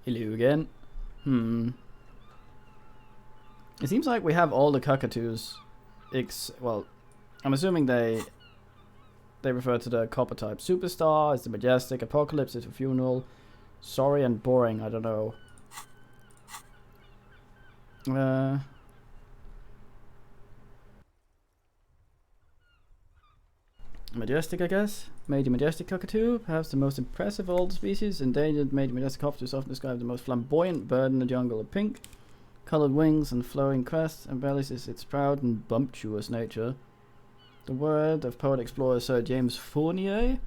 Hello again. It seems like we have all the cockatoos. Well, I'm assuming they refer to the copper type. Superstar is the majestic. Apocalypse is the funeral. Sorry and boring. I don't know. Majestic, I guess. Major majestic cockatoo, perhaps the most impressive of all the species. Endangered major majestic cockatoos often described the most flamboyant bird in the jungle. A pink colored wings and flowing crest embellishes its proud and bumptious nature. The word of poet explorer Sir James Fournier.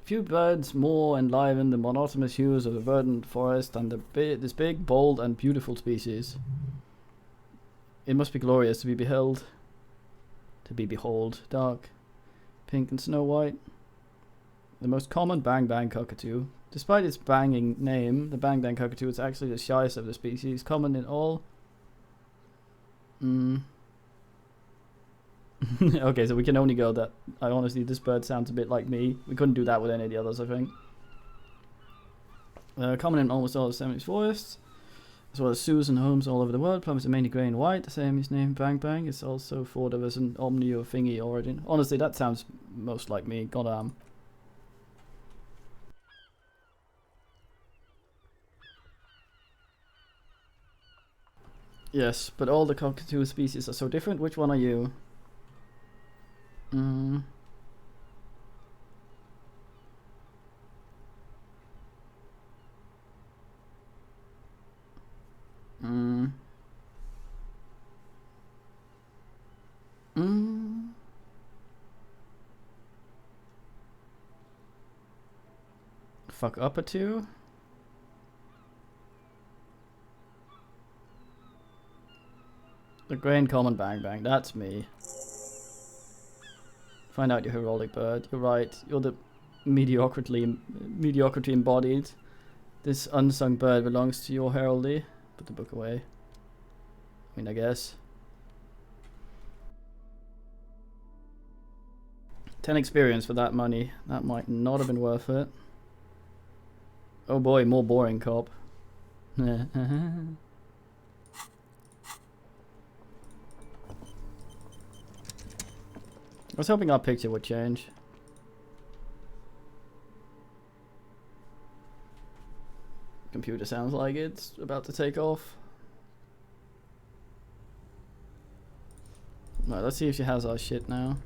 Few birds more enliven the monotonous hues of the verdant forest than this big, bold, and beautiful species. It must be glorious to be behold, dark, pink, and snow white. The most common bang bang cockatoo. Despite its banging name, the bang bang cockatoo is actually the shyest of the species, common in all. Okay, so we can only go that. I honestly, this bird sounds a bit like me. We couldn't do that with any of the others, I think. Common in almost all the 70s forests, as well as zoos and homes all over the world. Plumage are mainly grey and white. The same is named Bang Bang. It's also thought of as an omni or thingy origin. Honestly, that sounds most like me. Goddamn. Yes, but all the cockatoo species are so different. Which one are you? Mm. Mm. Mm. Fuck up a two? The grey and common Bang Bang, that's me. Find out your heraldic bird. You're right, you're the mediocrity embodied. This unsung bird belongs to your heraldry. Put the book away. I mean, I guess. 10 experience for that money. That might not have been worth it. Oh boy, more boring cop. I was hoping our picture would change. Computer sounds like it's about to take off. Right, let's see if she has our shit now.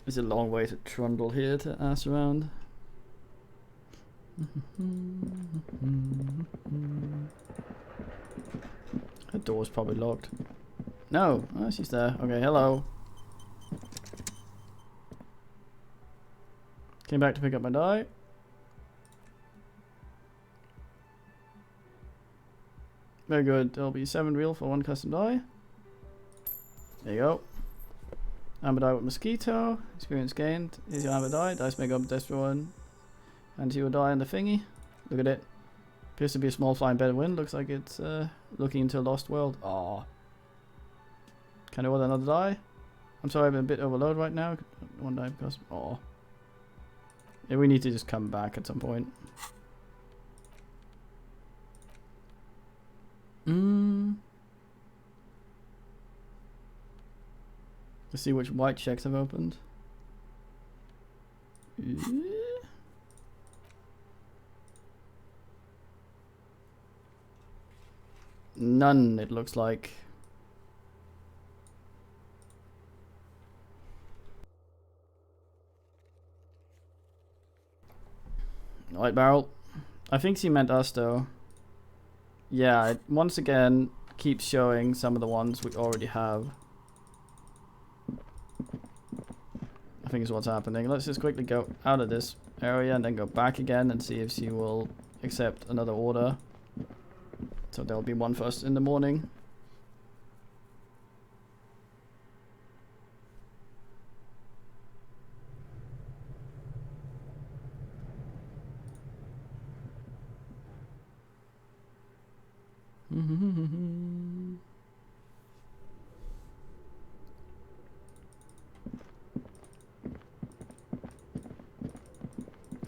It's a long way to trundle here to ass around. Her door's probably locked. No, oh, she's there. Okay, hello. Came back to pick up my die. Very good. There'll be 7 real for 1 custom die. There you go. Amber die with mosquito. Experience gained. Here's your amber die. Dice make up desperate one. And you will die on the thingy. Look at it. Appears to be a small flying bed of wind. Looks like it's looking into a lost world. Aww. Can I order another die? I'm sorry, I'm a bit overloaded right now. 1 die because. Aww. Yeah, we need to just come back at some point. Let's see which white checks have opened. None, it looks like. White barrel. I think she meant us though. Yeah, it once again keeps showing some of the ones we already have. I think is what's happening. Let's just quickly go out of this area and then go back again and see if she will accept another order. So there'll be one first in the morning.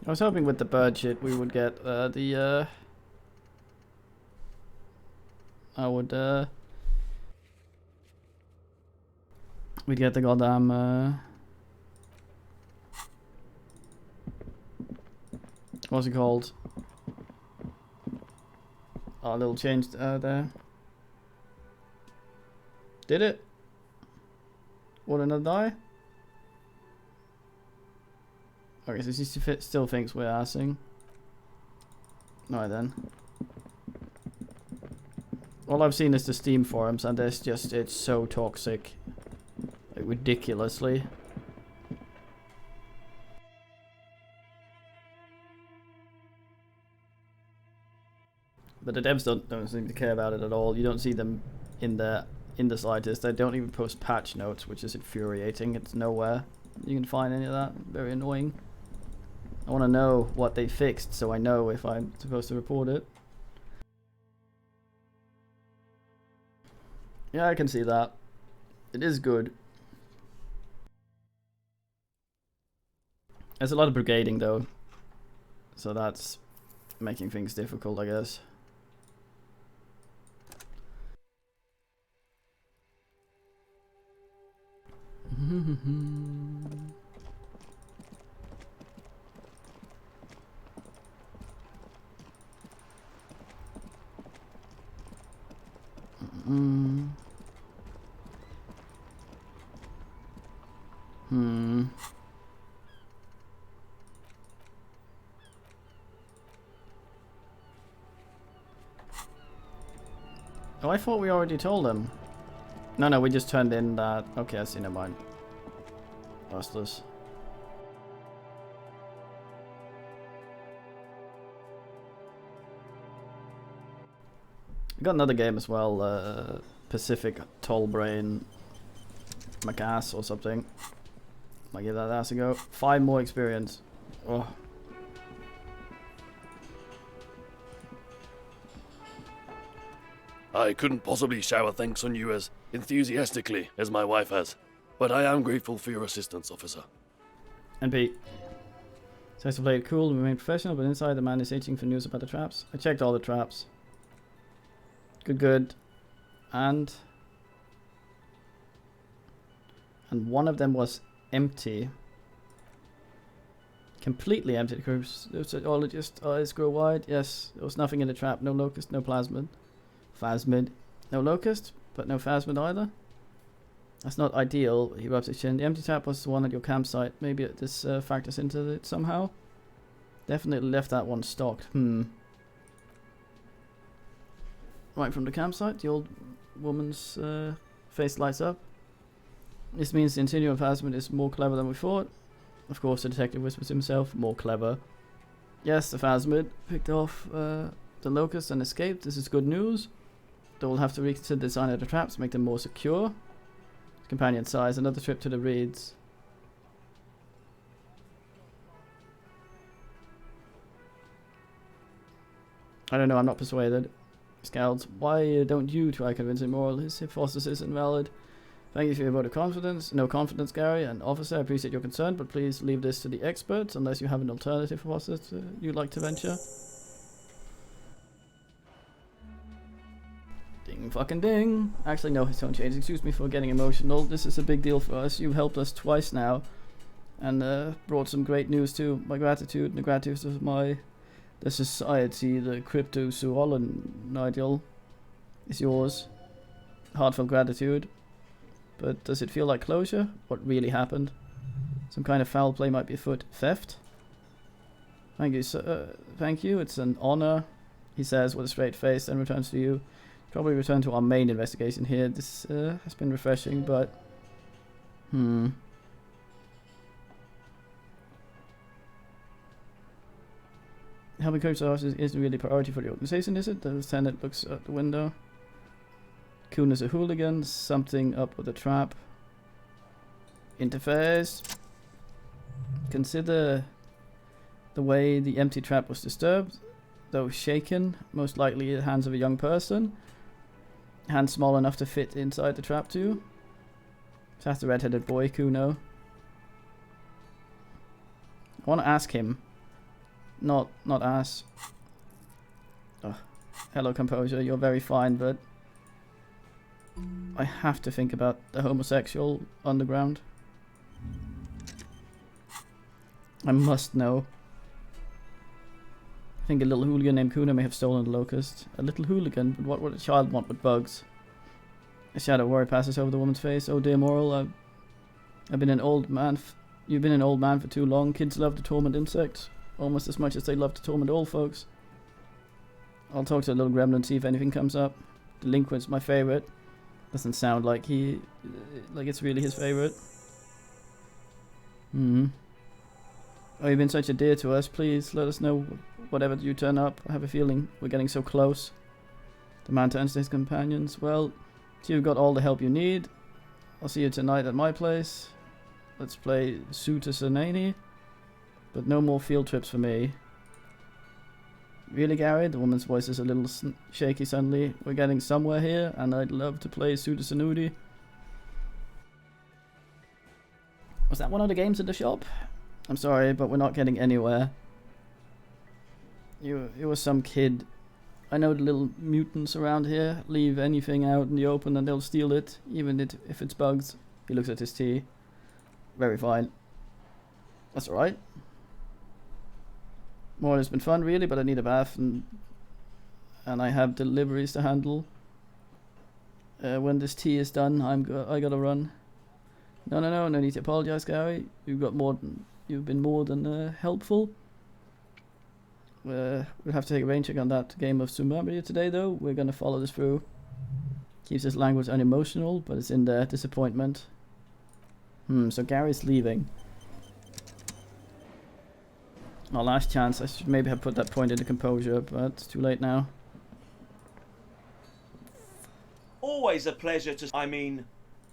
I was hoping with the bird shit we would get we'd get the goddamn what's it called? Oh, a little change there. Did it? Wouldn't it die? Okay, so she still thinks we're assing. Alright then. All I've seen is the Steam forums, and it's so toxic. Like, ridiculously. But the devs don't seem to care about it at all. You don't see them in the slightest. They don't even post patch notes, which is infuriating. It's nowhere you can find any of that. Very annoying. I want to know what they fixed so I know if I'm supposed to report it. Yeah, I can see that. It is good. There's a lot of brigading though, so that's making things difficult, I guess. Oh, I thought we already told them. No, we just turned in that. Okay, I see, never mind. Useless. I got another game as well, Pacific Toll Brain Macass or something. Might give that ass a go. 5 more experience. Oh. I couldn't possibly shower thanks on you as enthusiastically as my wife has, but I am grateful for your assistance, officer. And Pete. So to play it cool and remain professional, but inside the man is itching for news about the traps. I checked all the traps. Good. And one of them was empty. Completely empty. The groups, all just eyes grow wide. Yes, there was nothing in the trap. No locust, no plasmid. Phasmid. No locust, but no phasmid either. That's not ideal. He rubs his chin. The empty trap was the one at your campsite. Maybe this factors into it somehow. Definitely left that one stocked. Right from the campsite, the old woman's face lights up. This means the Insinuum Phasmid is more clever than we thought. Of course, the detective whispers to himself, more clever. Yes, the Phasmid picked off the locust and escaped. This is good news. They will have to reconsider the design of the traps, make them more secure. Companion size, another trip to the reeds. I don't know, I'm not persuaded. Scouts, why don't you try convincing Moral? His hypothesis is invalid. Thank you for your vote of confidence. No confidence, Gary. And officer, I appreciate your concern, but please leave this to the experts unless you have an alternative hypothesis you'd like to venture. Ding fucking ding. Actually, no, his tone changed. Excuse me for getting emotional. This is a big deal for us. You've helped us twice now. And brought some great news too. My gratitude and the gratitude of the society, the crypto-zoolon, Nigel, is yours. Heartfelt gratitude. But does it feel like closure? What really happened? Some kind of foul play might be afoot. Theft? Thank you, sir. Thank you. It's an honor, he says with a straight face, and returns to you. Probably return to our main investigation here. This has been refreshing, but... Helping coach officers isn't really a priority for the organization, is it? The lieutenant looks out the window. Kuhn is a hooligan. Something up with the trap. Interface. Consider the way the empty trap was disturbed. Though shaken, most likely in the hands of a young person. Hands small enough to fit inside the trap too. That's the red-headed boy, Kuno. I want to ask him not ass. Oh, hello, composure. You're very fine, but I have to think about the homosexual underground. I must know. I think a little hooligan named Kuna may have stolen the locust. A little hooligan, but what would a child want with bugs? A shadow of worry passes over the woman's face. Oh dear, Moral, I've been an old man. You've been an old man for too long. Kids love to torment insects almost as much as they love to torment old folks. I'll talk to the little gremlin, see if anything comes up. Delinquent's my favorite. Doesn't sound like it's really his favorite. Oh, you've been such a dear to us. Please let us know whatever you turn up. I have a feeling we're getting so close. The man turns to his companions. Well, so you've got all the help you need. I'll see you tonight at my place. Let's play Suta Sanani. But no more field trips for me. Really, Gary? The woman's voice is a little shaky suddenly. We're getting somewhere here, and I'd love to play Suta Sanudi. Was that one of the games in the shop? I'm sorry, but we're not getting anywhere. It was some kid. I know the little mutants around here leave anything out in the open and they'll steal it, even if it's bugs. He looks at his tea. Very fine. That's alright. More has been fun really, but I need a bath and I have deliveries to handle. When this tea is done, I gotta run. No need to apologize, Gary. You've been more than helpful. We'll have to take a rain check on that game of Sumabria today, though. We're gonna follow this through. Keeps his language unemotional, but it's in there. Disappointment. So Gary's leaving. Our last chance. I should maybe have put that point into composure, but it's too late now. Always a pleasure to... I mean,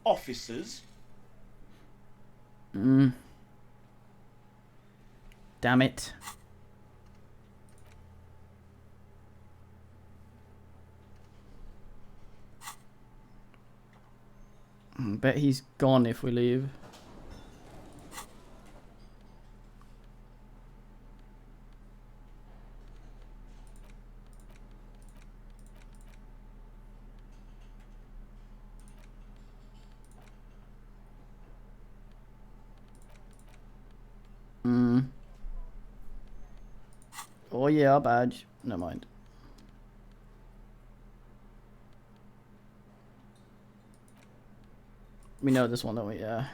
officers. Damn it. Bet he's gone if we leave. Oh yeah, badge. Never mind. We know this one, don't we? Yeah.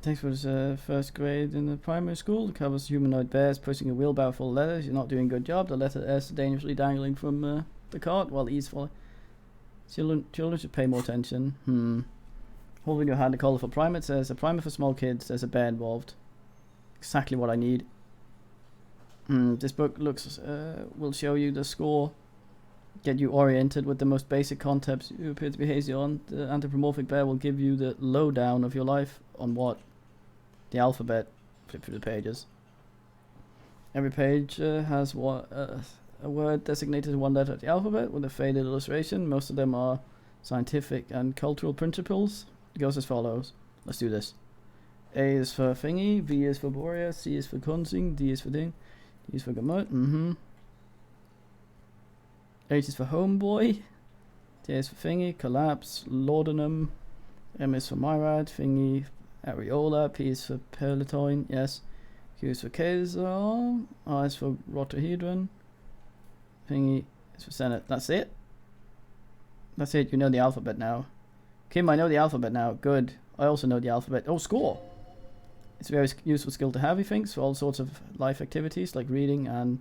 Thanks for this first grade in the primary school. It covers humanoid bears pushing a wheelbarrow full of letters. You're not doing a good job. The letter S dangerously dangling from the cart while E's falling. Children should pay more attention. Holding your hand, a colourful primer. Says a primer for small kids. There's a bear involved. Exactly what I need. This book will show you the score. Get you oriented with the most basic concepts you appear to be hazy on. The anthropomorphic bear will give you the lowdown of your life on what? The alphabet. Flip through the pages. Every page has a word designated one letter of the alphabet with a faded illustration. Most of them are scientific and cultural principles. It goes as follows. Let's do this. A is for thingy, V is for Borea, C is for Kunzing, D is for ding, D is for gamut, H is for homeboy, T is for thingy, collapse, laudanum, M is for Myrad, thingy, areola, P is for pelotoin, yes, Q is for Kazal, R is for rotohedron, thingy is for senate. That's it? That's it, you know the alphabet now. Kim, I know the alphabet now. Good. I also know the alphabet. Oh, score! It's a very useful skill to have, he thinks, for all sorts of life activities like reading and...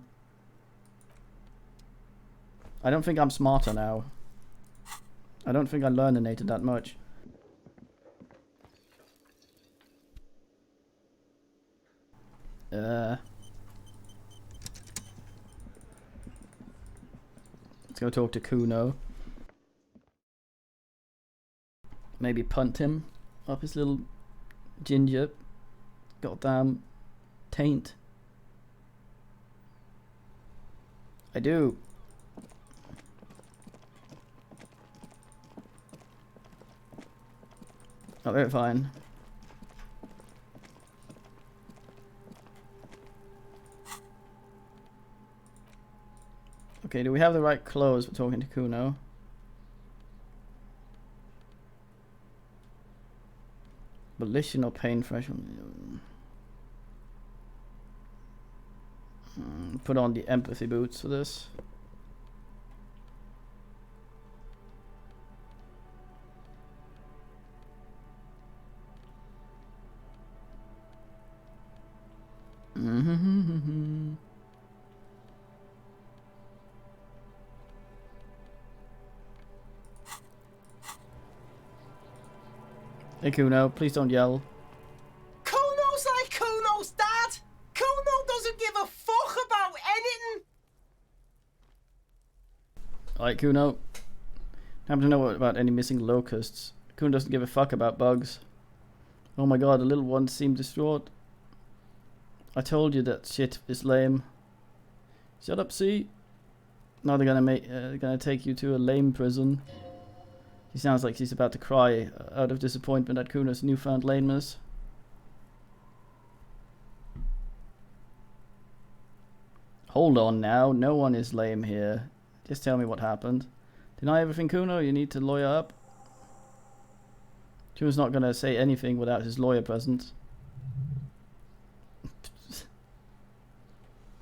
I don't think I'm smarter now. I don't think I learninated that much. Let's go talk to Kuno. Maybe punt him up his little ginger goddamn taint. I do. Oh, very fine. Okay, do we have the right clothes for talking to Kuno? Volitional pain threshold. Put on the empathy boots for this. Hey Kuno, please don't yell. Kuno's like Kuno's dad. Kuno doesn't give a fuck about anything. Alright Kuno. Happen to know about any missing locusts. Kuno doesn't give a fuck about bugs. Oh my god, the little ones seem distraught. I told you that shit is lame. Shut up, C. Now they're gonna take you to a lame prison. She sounds like she's about to cry out of disappointment at Kuno's newfound lameness. Hold on now, no one is lame here. Just tell me what happened. Deny everything, Kuno? You need to lawyer up? Kuno's not gonna say anything without his lawyer present.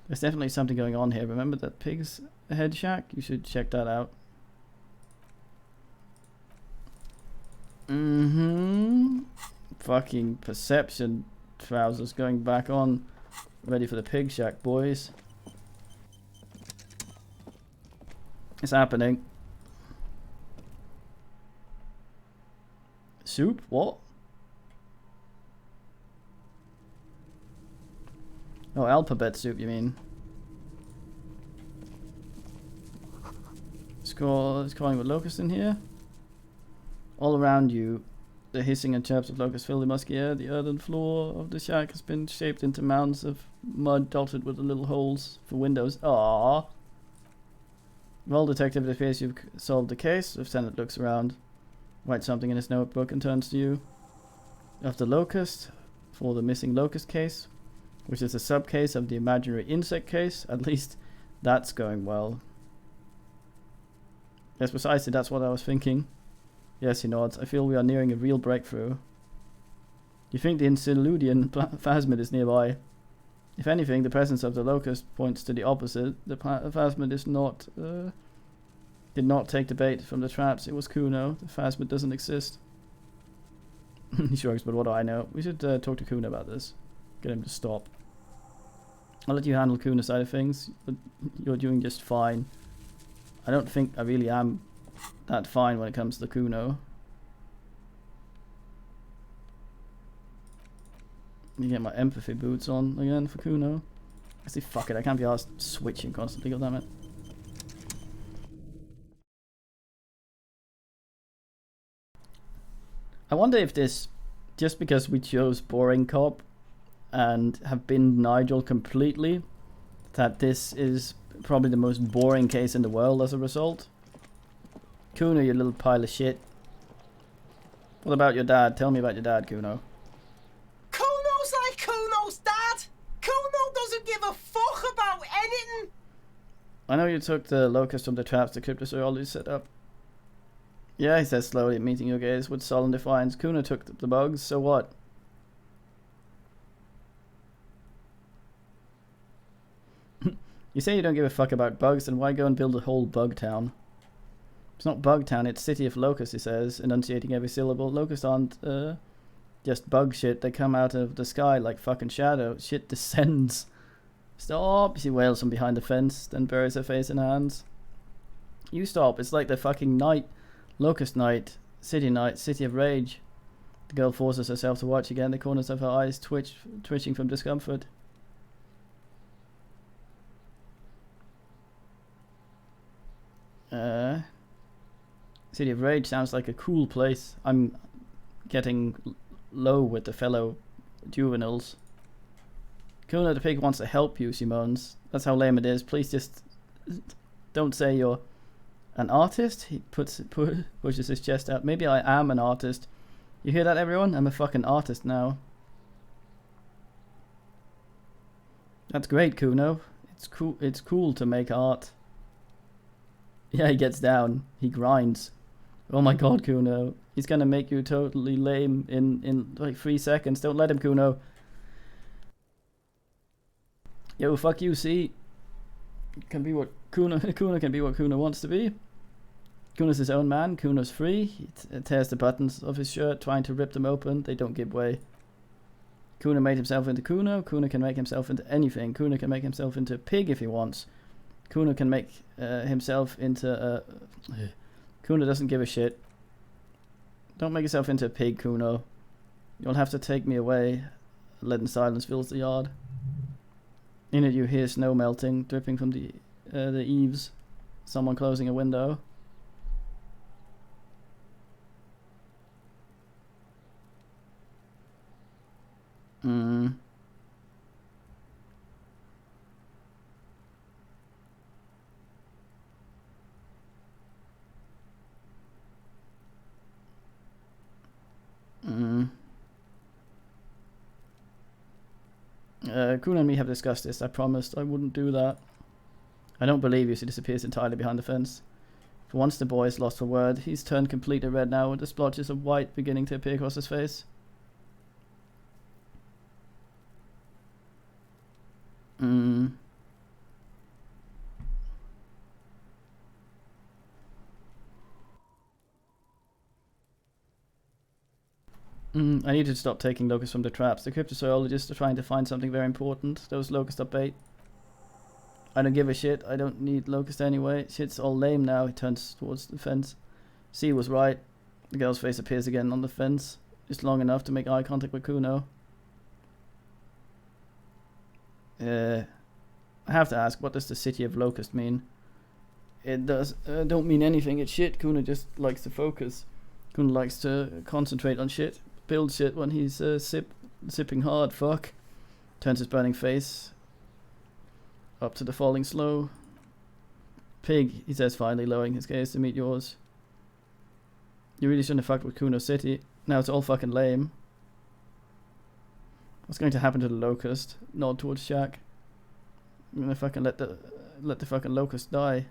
There's definitely something going on here. Remember that pig's head shack? You should check that out. Fucking perception trousers going back on. Ready for the pig shack, boys. It's happening. Soup? What? Oh, alphabet soup, you mean? It's calling with locusts in here. All around you, the hissing and chirps of locusts fill the musky air. The earthen floor of the shack has been shaped into mounds of mud dotted with the little holes for windows. Aww. Well, detective, it appears you've solved the case. Lieutenant looks around, writes something in his notebook and turns to you. Of the locust, for the missing locust case, which is a sub-case of the imaginary insect case. At least that's going well. Yes, precisely, that's what I was thinking. Yes, he nods. I feel we are nearing a real breakthrough. You think the Elysium phasmid is nearby? If anything, the presence of the locust points to the opposite. The phasmid is not, did not take the bait from the traps. It was Kuno. The phasmid doesn't exist. He shrugs, but what do I know? We should talk to Kuno about this. Get him to stop. I'll let you handle Kuno's side of things. But you're doing just fine. I don't think I really am that fine when it comes to Kuno. Let me get my empathy boots on again for Kuno. I say fuck it, I can't be asked switching constantly, goddammit. I wonder if this, just because we chose boring cop and have binned Nigel completely, that this is probably the most boring case in the world as a result. Kuno, you little pile of shit. What about your dad? Tell me about your dad, Kuno. Kuno's like Kuno's dad. Kuno doesn't give a fuck about anything. I know you took the locust from the traps the cryptozoology set up. Yeah, he says slowly, meeting your gaze with sullen defiance. Kuno took the bugs, so what? You say you don't give a fuck about bugs, then why go and build a whole bug town? It's not bug town, it's city of locusts, he says, enunciating every syllable. Locusts aren't just bug shit, they come out of the sky like fucking shadow. Shit descends. Stop, she wails from behind the fence, then buries her face in her hands. You stop, it's like the fucking night. Locust night, city of rage. The girl forces herself to watch again, the corners of her eyes twitching from discomfort. City of Rage sounds like a cool place. I'm getting low with the fellow juveniles. Kuno the pig wants to help you, she moans. That's how lame it is. Please just Don't say you're an artist. He pushes his chest out. Maybe I am an artist. You hear that, everyone? I'm a fucking artist now. That's great, Kuno. It's cool to make art. Yeah, he gets down. He grinds. Oh my god, Kuno. He's gonna make you totally lame in like 3 seconds. Don't let him, Kuno. Yo, fuck you, see? Can be what Kuno can be what Kuno wants to be. Kuno's his own man. Kuno's free. He tears the buttons of his shirt, trying to rip them open. They don't give way. Kuno made himself into Kuno. Kuno can make himself into anything. Kuno can make himself into a pig if he wants. Kuno can make himself into a... Kuno doesn't give a shit. Don't make yourself into a pig, Kuno. You'll have to take me away. Leaden silence fills the yard. In it you hear snow melting, dripping from the eaves. Someone closing a window. Kuno and me have discussed this. I promised I wouldn't do that. I don't believe you. She disappears entirely behind the fence. For once the boy is lost for word. He's turned completely red now, with the splotches of white beginning to appear across his face. I need to stop taking locusts from the traps. The cryptozoologists are trying to find something very important. Those locusts are bait. I don't give a shit. I don't need locusts anyway. Shit's all lame now. He turns towards the fence. C was right. The girl's face appears again on the fence. Just long enough to make eye contact with Kuno. I have to ask, what does the city of Locust mean? It does don't mean anything. It's shit. Kuno just likes to focus. Kuno likes to concentrate on shit. Build shit when he's sipping hard. Fuck. Turns his burning face up to the falling snow. Pig, he says finally, lowering his gaze to meet yours. You really shouldn't have fucked with Kuno City. Now it's all fucking lame. What's going to happen to the locust? Nod towards Shaq. I'm gonna fucking let the fucking locust die.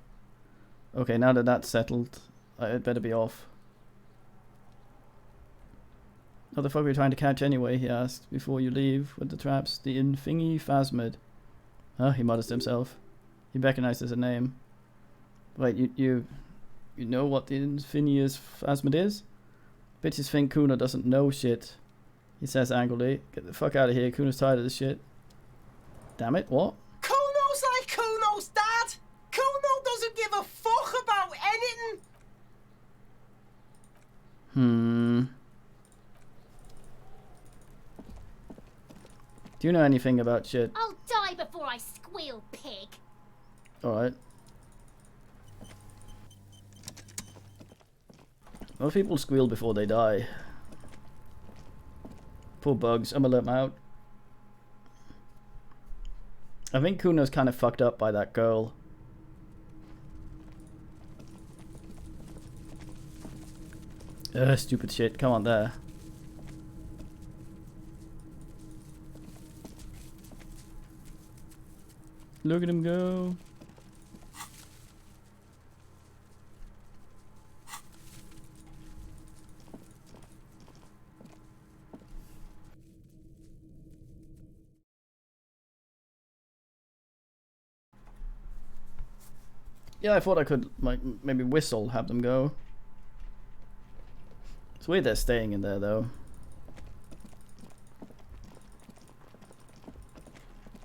Okay, now that that's settled, I'd better be off. What the fuck are you trying to catch anyway? He asked before you leave with the traps. The Infingy Phasmid. Huh? He mutters to himself. He recognizes a name. Wait, you know what the Infingy Phasmid is? Bitches think Kuno doesn't know shit. He says angrily. Get the fuck out of here. Kuno's tired of this shit. Damn it, what? Kuno's like Kuno's dad. Kuno doesn't give a fuck about anything. Do you know anything about shit? I'll die before I squeal, pig. Alright. Most people squeal before they die. Poor bugs. I'm gonna let them out. I think Kuno's kind of fucked up by that girl. Stupid shit. Come on there. Look at him go. Yeah, I thought I could, like, maybe whistle, have them go. It's weird they're staying in there, though.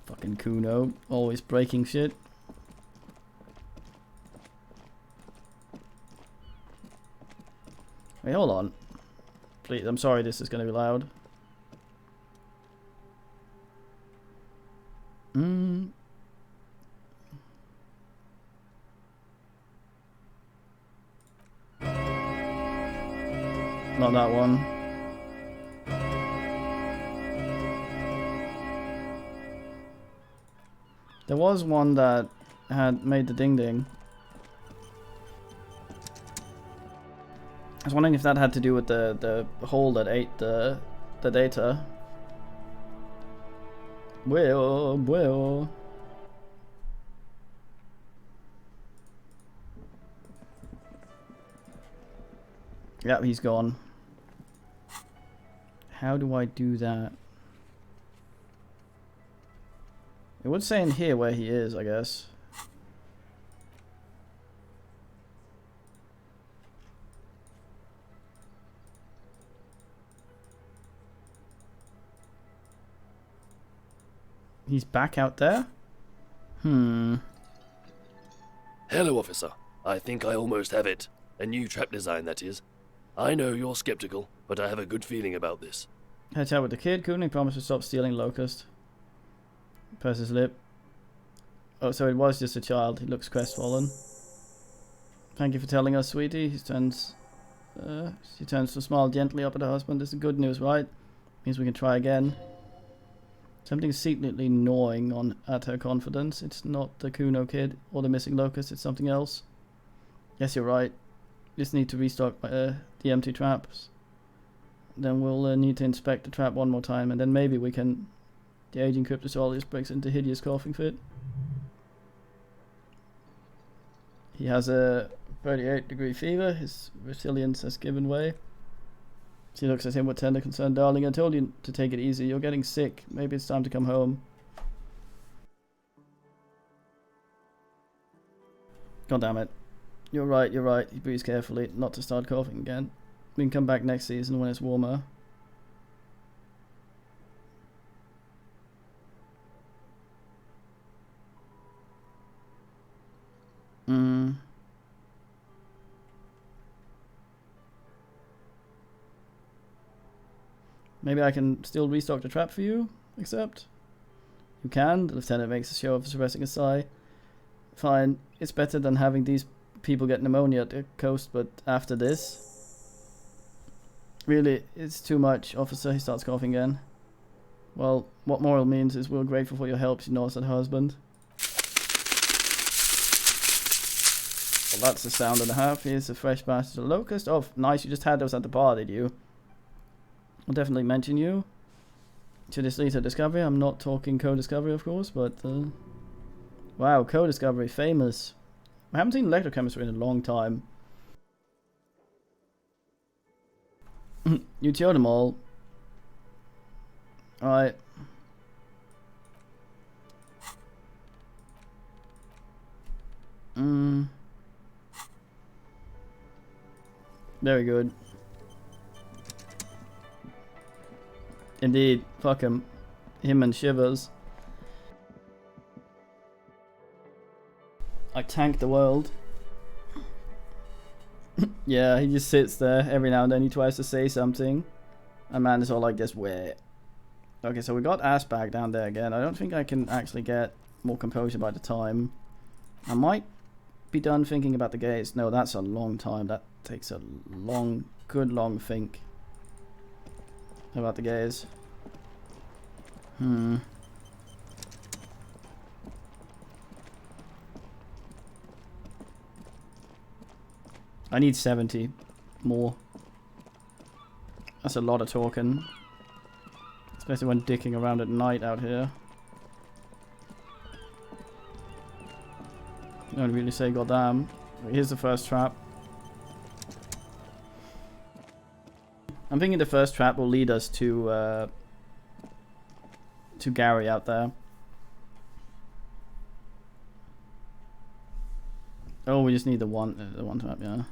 Fucking Kuno, always breaking shit. Wait, hold on. Please, I'm sorry this is gonna be loud. Not that one. There was one that had made the ding ding. I was wondering if that had to do with the hole that ate the data. Well. Yep, he's gone. How do I do that? It would say in here where he is, I guess. He's back out there? Hello, officer. I think I almost have it. A new trap design, that is. I know you're skeptical, but I have a good feeling about this. Had a chat with the kid. Cooney promised to stop stealing Locust. Press his lip. Oh, so it was just a child. He looks crestfallen. Thank you for telling us, sweetie. She turns to smile gently up at her husband. This is good news, right? Means we can try again. Something secretly gnawing at her confidence. It's not the Kuno kid or the missing Locust. It's something else. Yes, you're right. Just need to restock the empty traps. Then we'll need to inspect the trap one more time, and then maybe we can... The aging cryptozoologist breaks into hideous coughing fit. He has a 38-degree fever. His resilience has given way. She looks at him with tender concern. Darling, I told you to take it easy. You're getting sick. Maybe it's time to come home. God damn it. You're right, you're right. He breathes carefully, not to start coughing again. We can come back next season when it's warmer. Maybe I can still restock the trap for you, except... You can. The lieutenant makes a show of suppressing a sigh. Fine. It's better than having these people get pneumonia at the coast, but after this... Really, it's too much, officer. He starts coughing again. Well, what moral means is we're grateful for your help, she nods at her husband. Well, that's a sound and a half. Here's a fresh batch of Locust. Oh, nice. You just had those at the bar, did you? I'll definitely mention you to this later discovery. I'm not talking co-discovery, of course, but... wow, co-discovery. Famous. I haven't seen electrochemistry in a long time. You killed them all. Alright. Very good. Indeed. Fuck him. Him and Shivers. I tanked the world. Yeah, he just sits there. Every now and then he tries to say something. And man is all like this, where? Okay, so we got ass back down there again. I don't think I can actually get more composure by the time. I might be done thinking about the gaze. No, that's a long time. That takes a long, good long think about the gaze. I need 70 more. That's a lot of talking. Especially when dicking around at night out here. I don't really say goddamn. Here's the first trap. I'm thinking the first trap will lead us to Gary out there. Oh, we just need the one trap, yeah.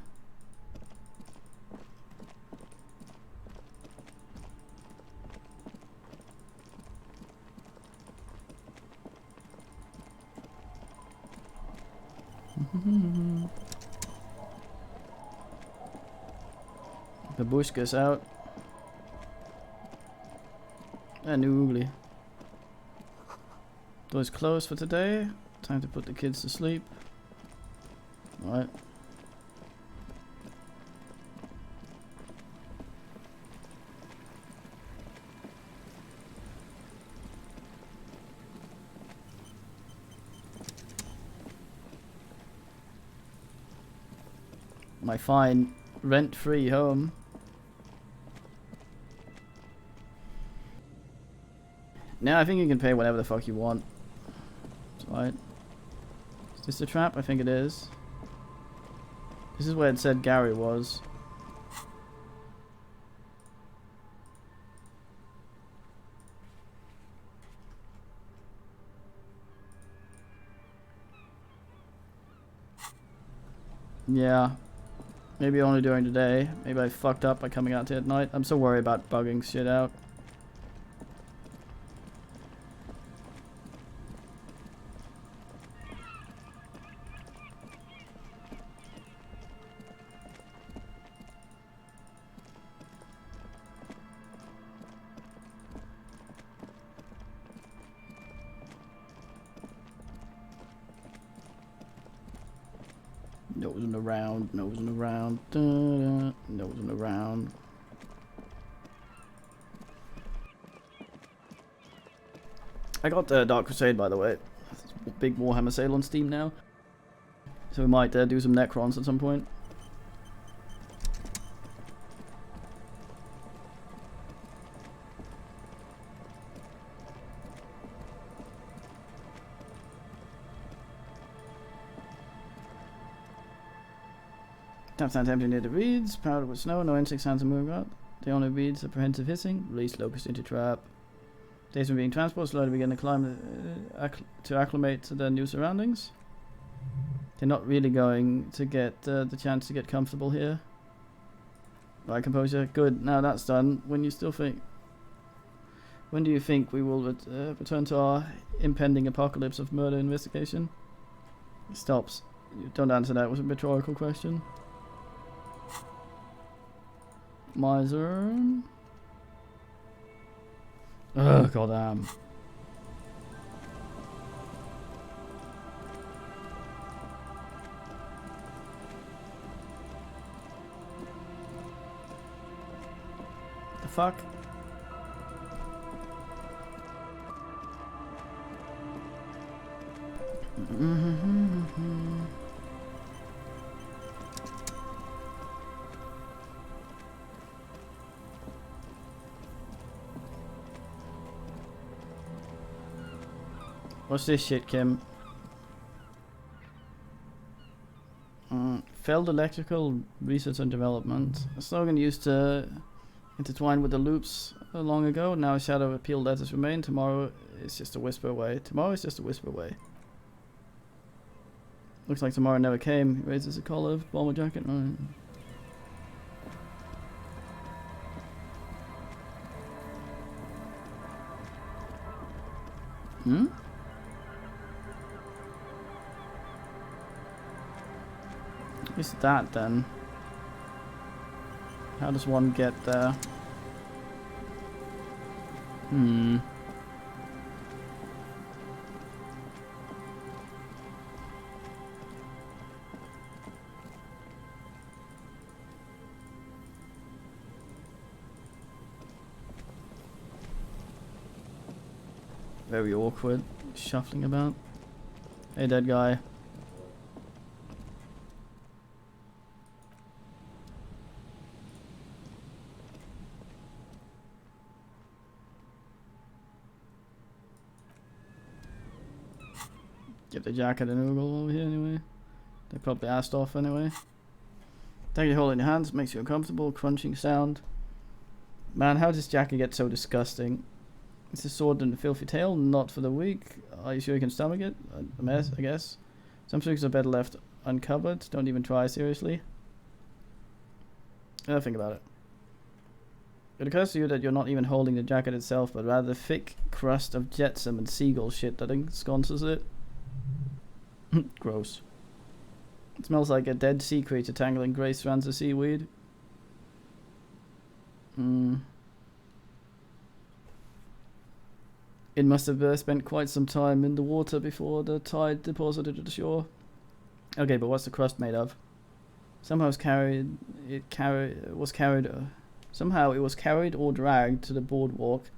Babushka's out. And Oogly. Door's closed for today. Time to put the kids to sleep. Alright. my fine rent-free home. Now I think you can pay whatever the fuck you want. That's right. Is this the trap? I think it is. This is where it said Gary was. Yeah. Maybe only during the day. Maybe I fucked up by coming out here at night. I'm so worried about bugging shit out. Nosing around, nosing around, nosing around. I got Dark Crusade, by the way. Big Warhammer sale on Steam now. So we might do some Necrons at some point. Tap sounds empty near the reeds, powdered with snow, no insect sounds and moving out. The only reeds apprehensive hissing, release locust into trap. Days from being transported, slowly begin to climb to acclimate to their new surroundings. They're not really going to get the chance to get comfortable here. Right, composure, good. Now that's done. When do you think we will return to our impending apocalypse of murder investigation? It stops. Don't answer that. It was a rhetorical question. Miser. Oh, goddamn. The fuck? What's this shit, Kim? Failed electrical research and development. A slogan used to intertwine with the loops long ago. Now a shadow of appeal letters remain. Tomorrow is just a whisper away. Tomorrow is just a whisper away. Looks like tomorrow never came. He raises a collar, bomber jacket. Hmm? What's that then? How does one get there? Very awkward, shuffling about. Hey, dead guy. Give the jacket an oogle over here anyway. They probably asked off anyway. Take your hold in your hands, makes you uncomfortable, crunching sound. Man, how does this jacket get so disgusting? It's a sword and a filthy tail, not for the weak. Are you sure you can stomach it? A mess, I guess. Some things are better left uncovered. Don't even try, seriously. Think about it. It occurs to you that you're not even holding the jacket itself, but rather the thick crust of jetsam and seagull shit that ensconces it. Gross. It smells like a dead sea creature tangled in grey strands of seaweed. It must have spent quite some time in the water before the tide deposited it to the shore. Okay, but what's the crust made of? Somehow somehow it was carried or dragged to the boardwalk.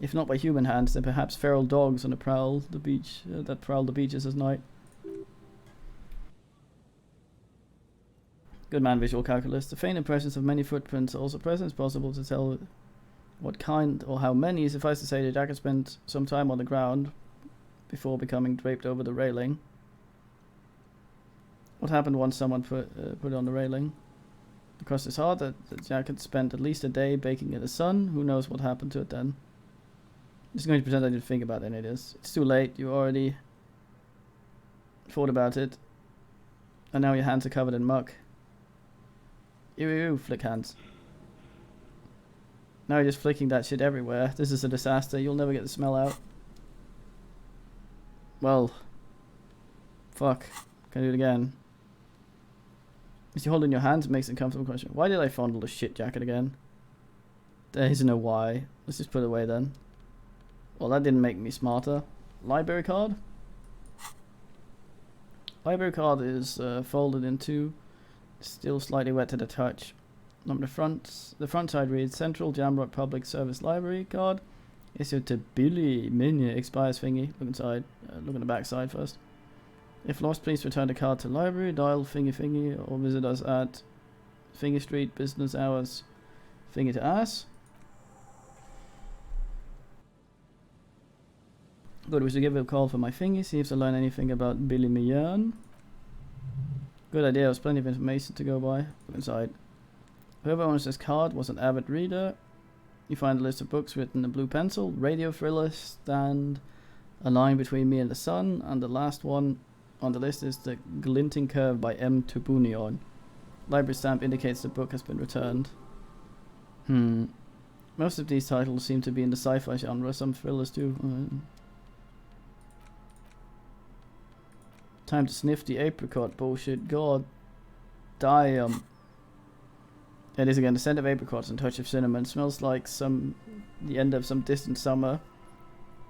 If not by human hands, then perhaps feral dogs on the prowl the beaches at night. Good man, visual calculus. The faint impressions of many footprints are also present. It's possible to tell what kind or how many. Suffice to say, the jacket spent some time on the ground before becoming draped over the railing. What happened once someone put it on the railing? Across his heart, the jacket spent at least a day baking in the sun. Who knows what happened to it then? I'm just going to pretend I didn't think about any of this. It's too late. You already thought about it. And now your hands are covered in muck. Ew, ew, ew, flick hands. Now you're just flicking that shit everywhere. This is a disaster. You'll never get the smell out. Well. Fuck. Can I do it again? Is you holding your hands makes it comfortable question. Why did I fondle the shit jacket again? There is no why. Let's just put it away then. Well, that didn't make me smarter. Library card? Library card is folded in two. Still slightly wet to the touch. On the front side reads Central Jamrock Public Service Library card. Issued to Billy Minya expires thingy. Look inside. Look on the back side first. If lost, please return the card to library, dial thingy or visit us at Thingy Street, business hours, thingy to ass. Good, we should give it a call for my thingy, see if they learn anything about Billy Miyan. Good idea, there's plenty of information to go by. Look inside. Whoever owns this card was an avid reader. You find a list of books written in blue pencil, radio thriller, stand, A Line Between Me and the Sun, and the last one on the list is The Glinting Curve by M. Tubunion. Library stamp indicates the book has been returned. Most of these titles seem to be in the sci-fi genre, some thrillers too. Time to sniff the apricot bullshit. God damn. It is again the scent of apricots and touch of cinnamon. Smells like the end of some distant summer.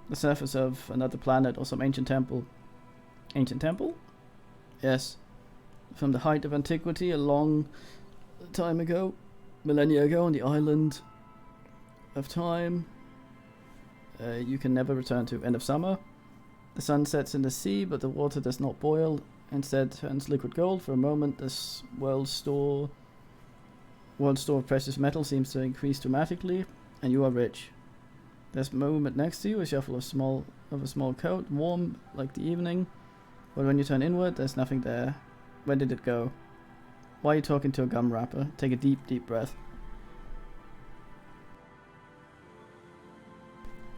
The surface of another planet or some ancient temple. Ancient temple? Yes. From the height of antiquity, a long time ago, millennia ago, on the island of time, you can never return to. End of summer. The sun sets in the sea, but the water does not boil. Instead, turns liquid gold. For a moment, this world store of precious metal seems to increase dramatically, and you are rich. There's a moment next to you, a shuffle of a small coat, warm like the evening. But when you turn inward, there's nothing there. Where did it go? Why are you talking to a gum wrapper? Take a deep, deep breath.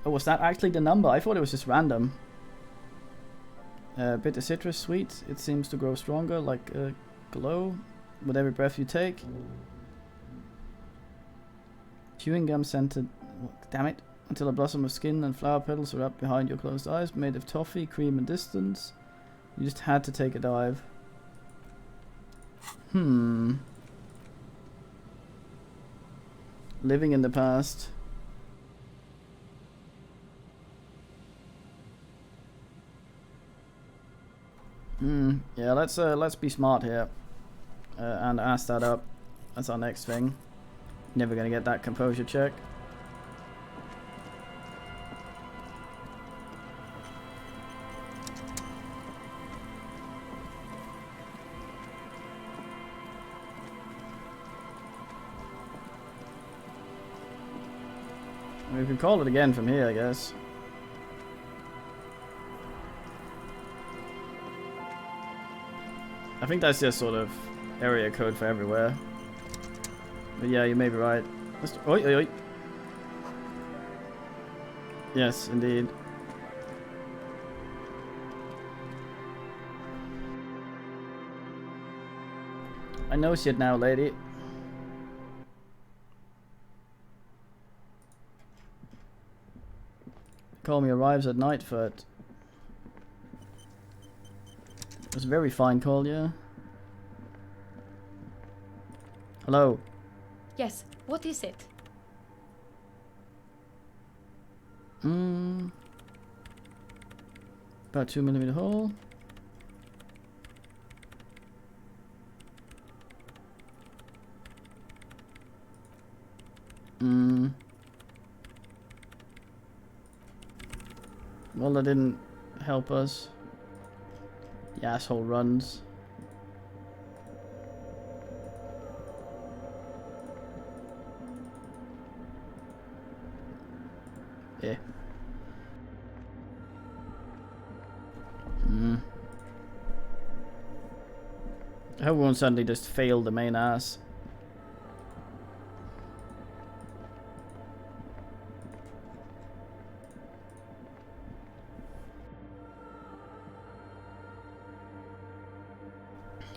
Oh, was that actually the number? I thought it was just random. Bitter citrus, sweet. It seems to grow stronger, like a glow, with every breath you take. Chewing gum scented. Damn it. Until a blossom of skin and flower petals are up behind your closed eyes, made of toffee, cream, and distance. You just had to take a dive. Living in the past. Yeah, let's be smart here. And ask that up. That's our next thing. Never gonna get that composure check. We can call it again from here, I guess. I think that's just sort of area code for everywhere. But yeah, you may be right. Oi, oi, oi. Yes, indeed. I know shit now, lady. Call me arrives at night, but it was a very fine call, yeah. Hello. Yes, what is it? About 2mm hole. Well, that didn't help us. The asshole runs. Yeah. Hmm. I hope we won't suddenly just fail the main ass.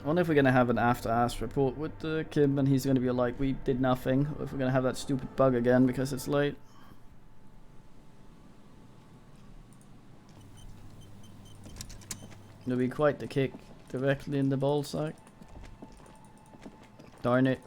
I wonder if we're going to have an after-ass report with Kim and he's going to be like, we did nothing. Or if we're going to have that stupid bug again because it's late. It'll be quite the kick directly in the ball sack. Darn it.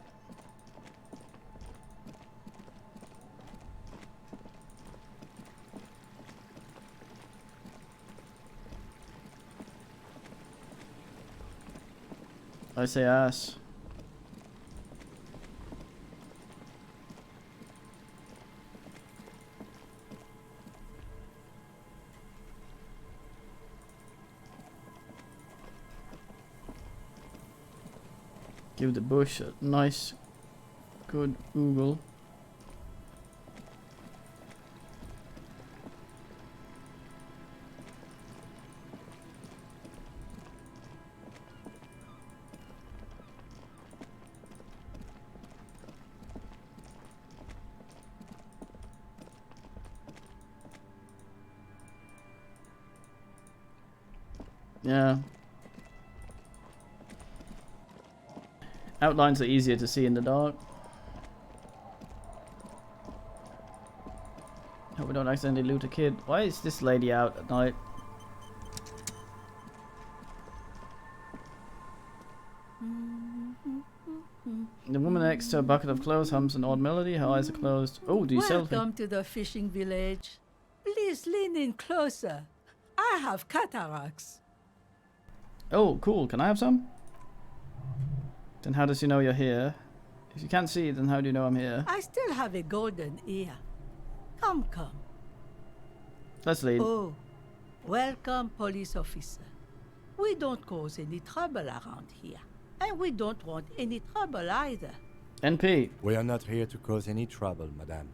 I say ass. Give the bush a nice, good oogle. Yeah. Outlines are easier to see in the dark. Hope we don't accidentally loot a kid. Why is this lady out at night? The woman next to a bucket of clothes hums an odd melody. Her eyes are closed. Oh, do you sell things? Welcome to the fishing village. Please lean in closer. I have cataracts. Oh, cool. Can I have some? Then how does she know you're here? If you can't see, then how do you know I'm here? I still have a golden ear. Come, come. Let's lead. Oh, welcome, police officer. We don't cause any trouble around here. And we don't want any trouble either. NP. We are not here to cause any trouble, madame.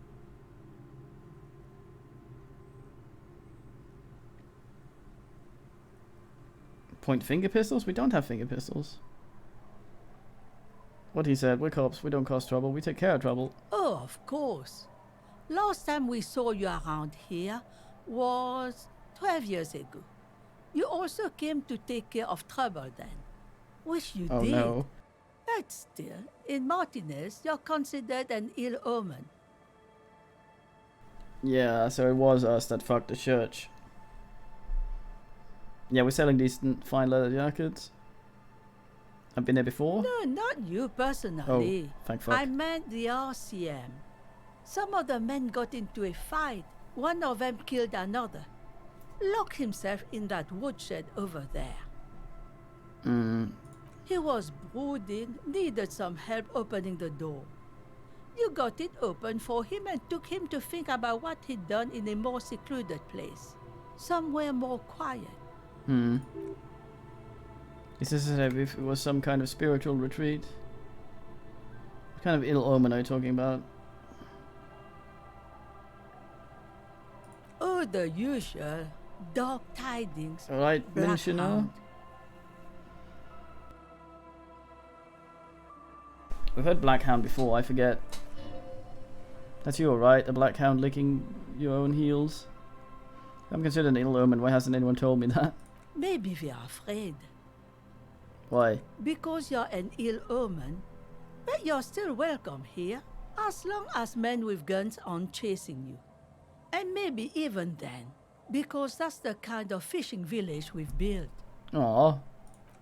Point finger pistols? We don't have finger pistols. What he said, we're cops, we don't cause trouble, we take care of trouble. Oh, of course. Last time we saw you around here was 12 years ago. You also came to take care of trouble then. Wish you Oh did. no. But still, in Martinez, you're considered an ill omen. Yeah, so it was us that fucked the church. Yeah, we're selling decent fine leather jackets. I've been there before. No, not you personally. Oh, thank fuck. I meant the RCM. Some of the men got into a fight. One of them killed another. Locked himself in that woodshed over there. He was brooding, needed some help opening the door. You got it open for him and took him to think about what he'd done in a more secluded place. Somewhere more quiet. Is this as if it was some kind of spiritual retreat? What kind of ill omen are you talking about? Oh, the usual. Dark tidings. Alright, Black Missioner. Hound. We've heard Black Hound before, I forget. That's you, alright? A Black Hound licking your own heels? I'm considered an ill omen, why hasn't anyone told me that? Maybe we are afraid. Why? Because you're an ill omen, but you're still welcome here, as long as men with guns aren't chasing you. And maybe even then, because that's the kind of fishing village we've built. Aww.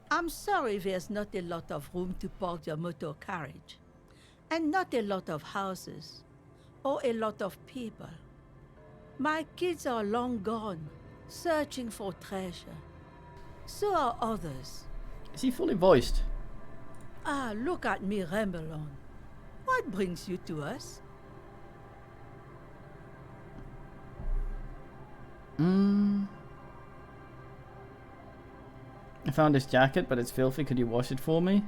I'm sorry there's not a lot of room to park your motor carriage, and not a lot of houses, or a lot of people. My kids are long gone, searching for treasure. So are others. Is he fully voiced? Ah, look at me ramble on. What brings you to us? I found this jacket, but it's filthy. Could you wash it for me?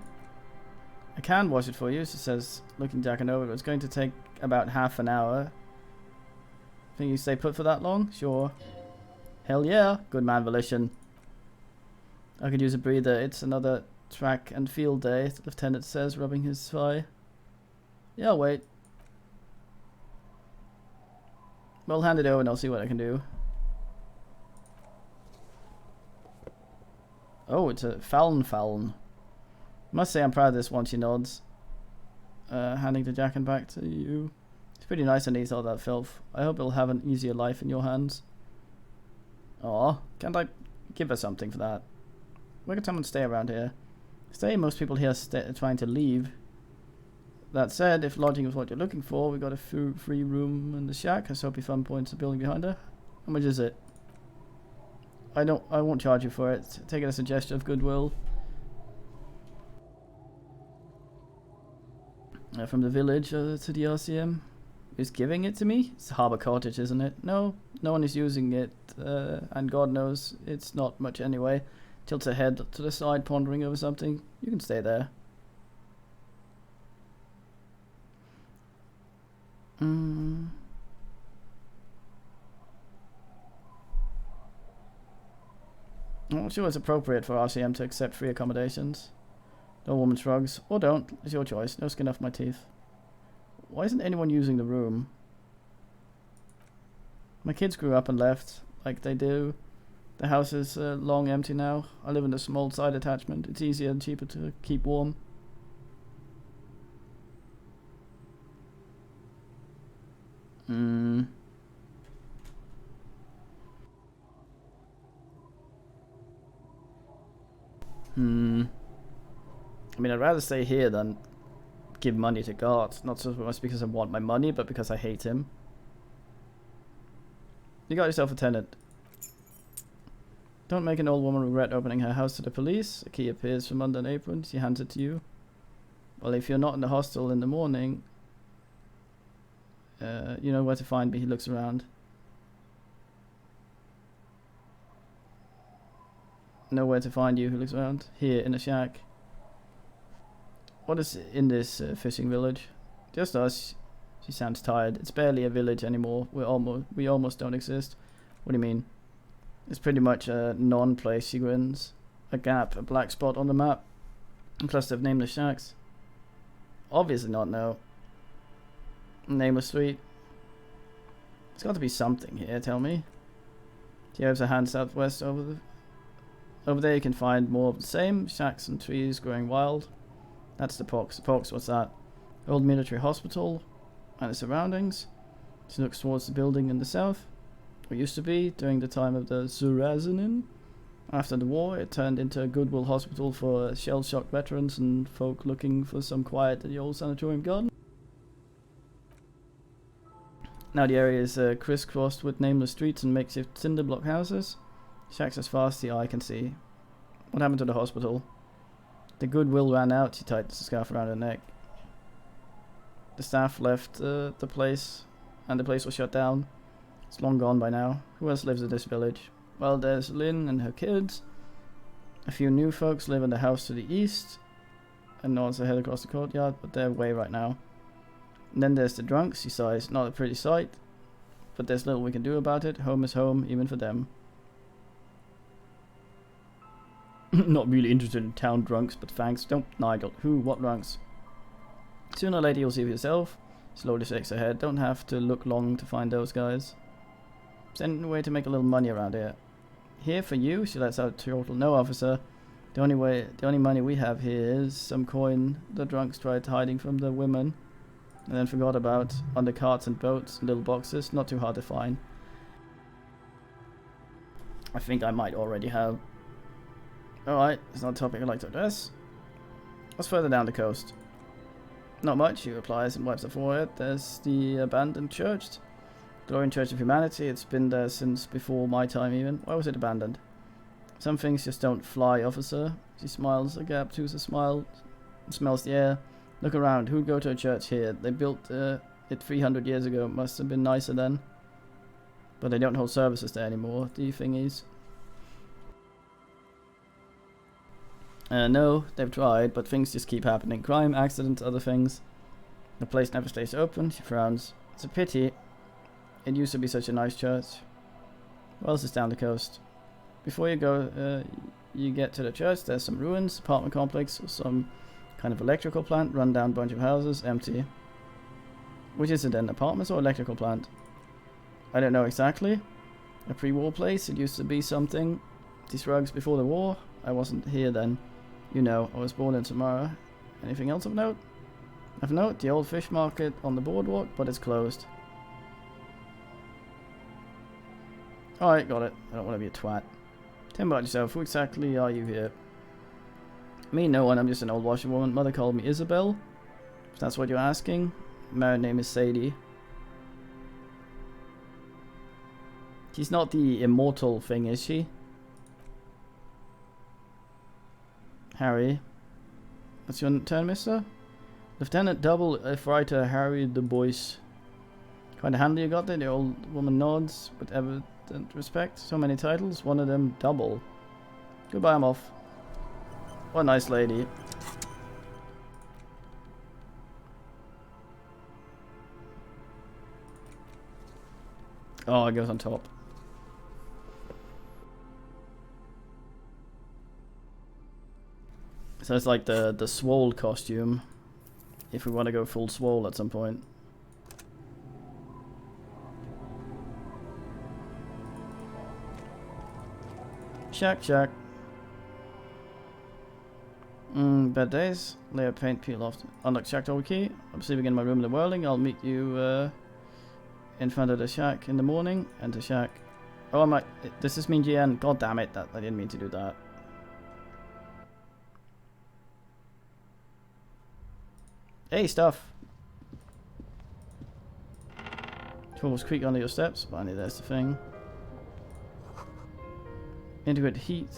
I can wash it for you, she says, looking jacket over. It's going to take about half an hour. Think you stay put for that long? Sure. Hell yeah. Good man, Volition. I could use a breather. It's another track and field day, the lieutenant says, rubbing his thigh. Yeah, I'll wait. Well, hand it over and I'll see what I can do. Oh, it's a Fallen. Must say I'm proud of this one, she nods. Handing the jacket back to you. It's pretty nice underneath all that filth. I hope it'll have an easier life in your hands. Aw, can't I give her something for that? Why can someone stay around here? Stay, most people here are trying to leave. That said, if lodging is what you're looking for, we got a free room in the shack. Soapy Fun points the building behind her. How much is it? I won't charge you for it. Take it as a gesture of goodwill. From the village to the Elysium. Who's giving it to me? It's Harbour Cottage, isn't it? No one is using it, and God knows it's not much anyway. Tilts her head to the side, pondering over something. You can stay there. I'm not sure it's appropriate for RCM to accept free accommodations. The old woman shrugs. Or don't. It's your choice. No skin off my teeth. Why isn't anyone using the room? My kids grew up and left, like they do. The house is long empty now. I live in a small side attachment. It's easier and cheaper to keep warm. I mean, I'd rather stay here than give money to God. Not so much because I want my money, but because I hate him. You got yourself a tenant. Don't make an old woman regret opening her house to the police. A key appears from under an apron. She hands it to you. Well, if you're not in the hostel in the morning, you know where to find me. He looks around. Know where to find you. Who looks around? Here in the shack. What is in this fishing village? Just us. She sounds tired. It's barely a village anymore. We almost don't exist. What do you mean? It's pretty much a non-place. She grins. A gap, a black spot on the map. A cluster of nameless shacks. Obviously not. No. Nameless street. There's got to be something here. Tell me. She waves her hand southwest over there. You can find more of the same shacks and trees growing wild. That's the Pox. The Pox, what's that? Old military hospital and its surroundings. She looks towards the building in the south. It used to be during the time of the Zurazanin. After the war, it turned into a goodwill hospital for shell-shocked veterans and folk looking for some quiet at the old sanatorium garden. Now the area is crisscrossed with nameless streets and makeshift cinder block houses. Shacks as far as the eye can see. What happened to the hospital? The goodwill ran out. She tightens the scarf around her neck. The staff left the place, and the place was shut down. It's long gone by now. Who else lives in this village? Well, there's Lynn and her kids. A few new folks live in the house to the east, and nods ahead across the courtyard, but they're away right now. And then there's the drunks. She sighs. Not a pretty sight, but there's little we can do about it. Home is home, even for them. Not really interested in town drunks, but thanks. Don't niggle. Who? What drunks? Sooner or later you'll see for yourself. Slowly shakes her head. Don't have to look long to find those guys. Send a way to make a little money around here. Here for you? She lets out a chortle. No, officer. The only money we have here is some coin the drunks tried hiding from the women, and then forgot about on the carts and boats, little boxes. Not too hard to find. I think I might already have. Alright, it's not a topic I'd like to address. What's further down the coast? Not much, he replies and wipes her forehead. There's the abandoned church. Glorian Church of Humanity. It's been there since before my time even. Why was it abandoned? Some things just don't fly, officer. She smiles, a gap to a smile, smells the air. Look around, who'd go to a church here? They built it 300 years ago. It must have been nicer then. But they don't hold services there anymore, do you thingies? No, they've tried, but things just keep happening. Crime, accidents, other things. The place never stays open. She frowns. It's a pity. It used to be such a nice church. What else is down the coast? Before you go, you get to the church, there's some ruins, apartment complex, or some kind of electrical plant, run down bunch of houses, empty. Which is it then, apartments or electrical plant? I don't know exactly. A pre-war place, it used to be something. These rugs before the war, I wasn't here then. You know, I was born in Samara. Anything else of note? Of note, the old fish market on the boardwalk, but it's closed. Alright, got it. I don't want to be a twat. Tell me about yourself. Who exactly are you here? Me, no one. I'm just an old washerwoman. Mother called me Isabel. If that's what you're asking. Married name is Sadie. She's not the immortal thing, is she? Harry. What's your turn, mister? Lieutenant Double Fighter Harry the Boyce. Kinda handy you got there. The old woman nods with evident respect. So many titles, one of them double. Goodbye, I'm off. What a nice lady. Oh, it goes on top. So it's like the swole costume. If we want to go full swole at some point. Shack. Bad days. Layer paint peel off. Unlock shack door key. I'm sleeping in my room in the whirling. I'll meet you in front of the shack in the morning. Enter shack. Oh, I might. Does this mean GN? God damn it! I didn't mean to do that. Hey, stuff. Tools creak under your steps. Finally, there's the thing. Integrate heat.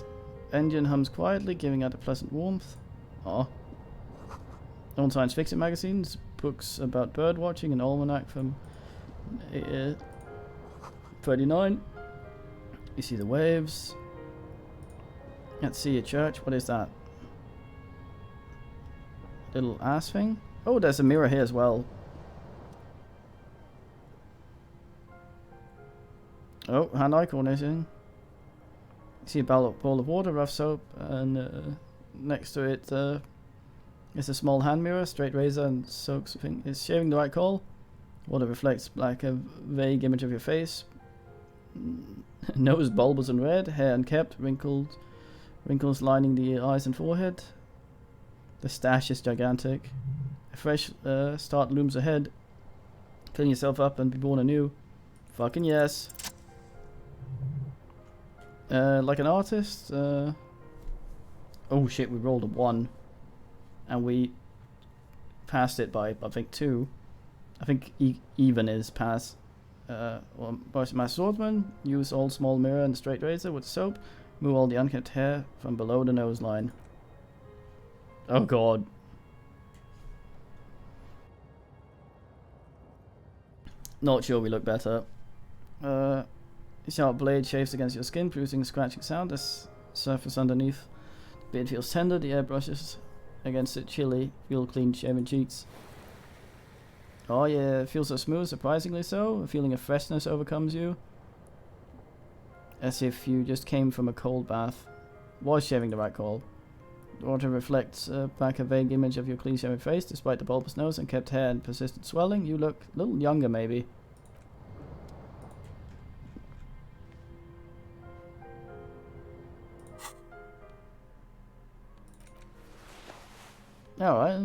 Engine hums quietly, giving out a pleasant warmth. Oh. Old science fiction magazines, books about bird watching, an almanac from 39. You see the waves. Let's see a church. What is that? Little ass thing? Oh, there's a mirror here as well. Oh, hand-eye coordination. You see a bowl of water, rough soap, and next to it is a small hand mirror, straight razor, and soaks. Is shaving the right call? Water reflects like a vague image of your face. Nose bulbous and red, hair unkempt, wrinkles lining the eyes and forehead. The stash is gigantic. A fresh start looms ahead. Clean yourself up and be born anew. Fucking yes. Like an artist. Oh shit, we rolled a 1. And we passed it by, I think, 2. I think even is pass. Well, my swordsman. Use all small mirror and straight razor with soap. Move all the unkempt hair from below the nose line. Oh god. Not sure we look better. Sharp blade shaves against your skin, producing a scratching sound. The surface underneath the beard feels tender. The air brushes against it chilly. Feel clean shaven cheeks. Oh yeah, it feels so smooth, surprisingly so. A feeling of freshness overcomes you. As if you just came from a cold bath. Was shaving the right call. The water reflects back a vague image of your clean-shaven face. Despite the bulbous nose and kept hair and persistent swelling, you look a little younger, maybe. Alright.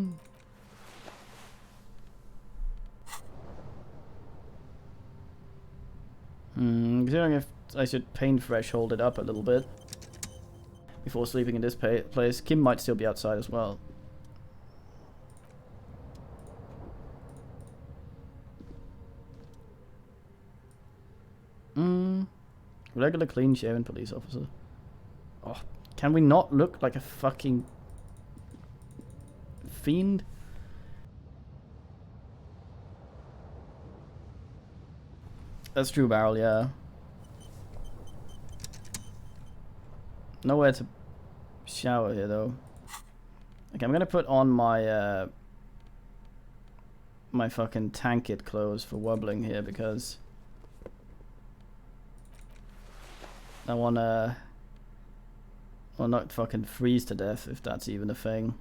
Considering if I should pain threshold it up a little bit before sleeping in this place. Kim might still be outside as well. Regular clean-shaven police officer. Oh, can we not look like a fucking fiend? That's true, Barrel, yeah. Nowhere to shower here, though. Okay, I'm gonna put on my my fucking tank it clothes for wobbling here, because I wanna... Well, not fucking freeze to death, if that's even a thing.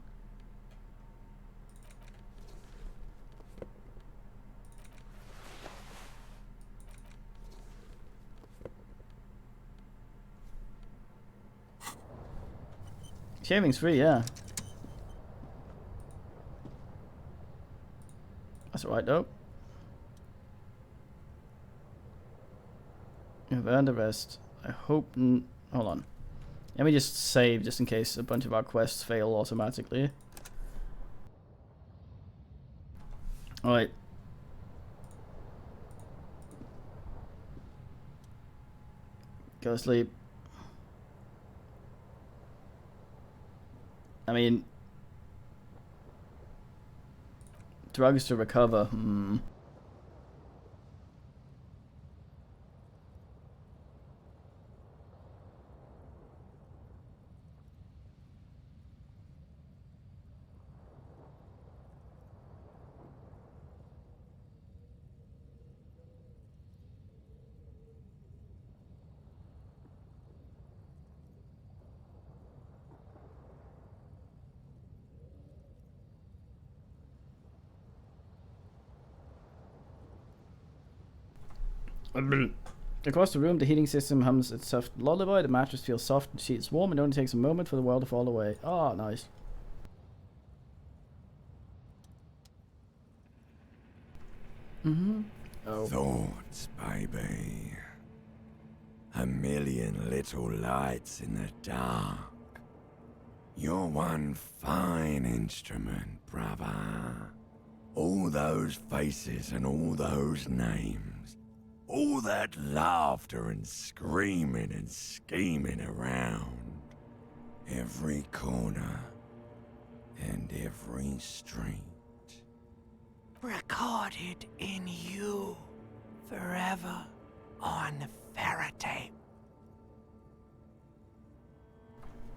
Shaving's free, yeah. That's alright though. You've earned a rest. I hope... Hold on. Let me just save, just in case a bunch of our quests fail automatically. Alright. Go to sleep. I mean... Drugs to recover. Across the room, the heating system hums its soft lullaby. The mattress feels soft and the sheets warm. It only takes a moment for the world to fall away. Oh, nice. Oh. Thoughts, baby. A million little lights in the dark. You're one fine instrument, brother. All those faces and all those names. All that laughter and screaming and scheming around. Every corner and every street. Recorded in you forever on ferrotape.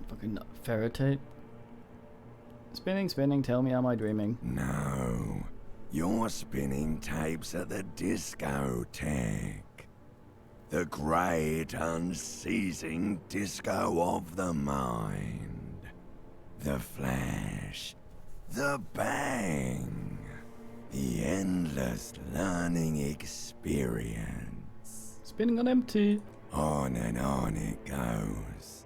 Fucking ferrotape. Spinning, spinning, tell me, am I dreaming? No, you're spinning tapes at the discotheque. The great unceasing disco of the mind. The flash. The bang. The endless learning experience. Spinning on empty. On and on it goes.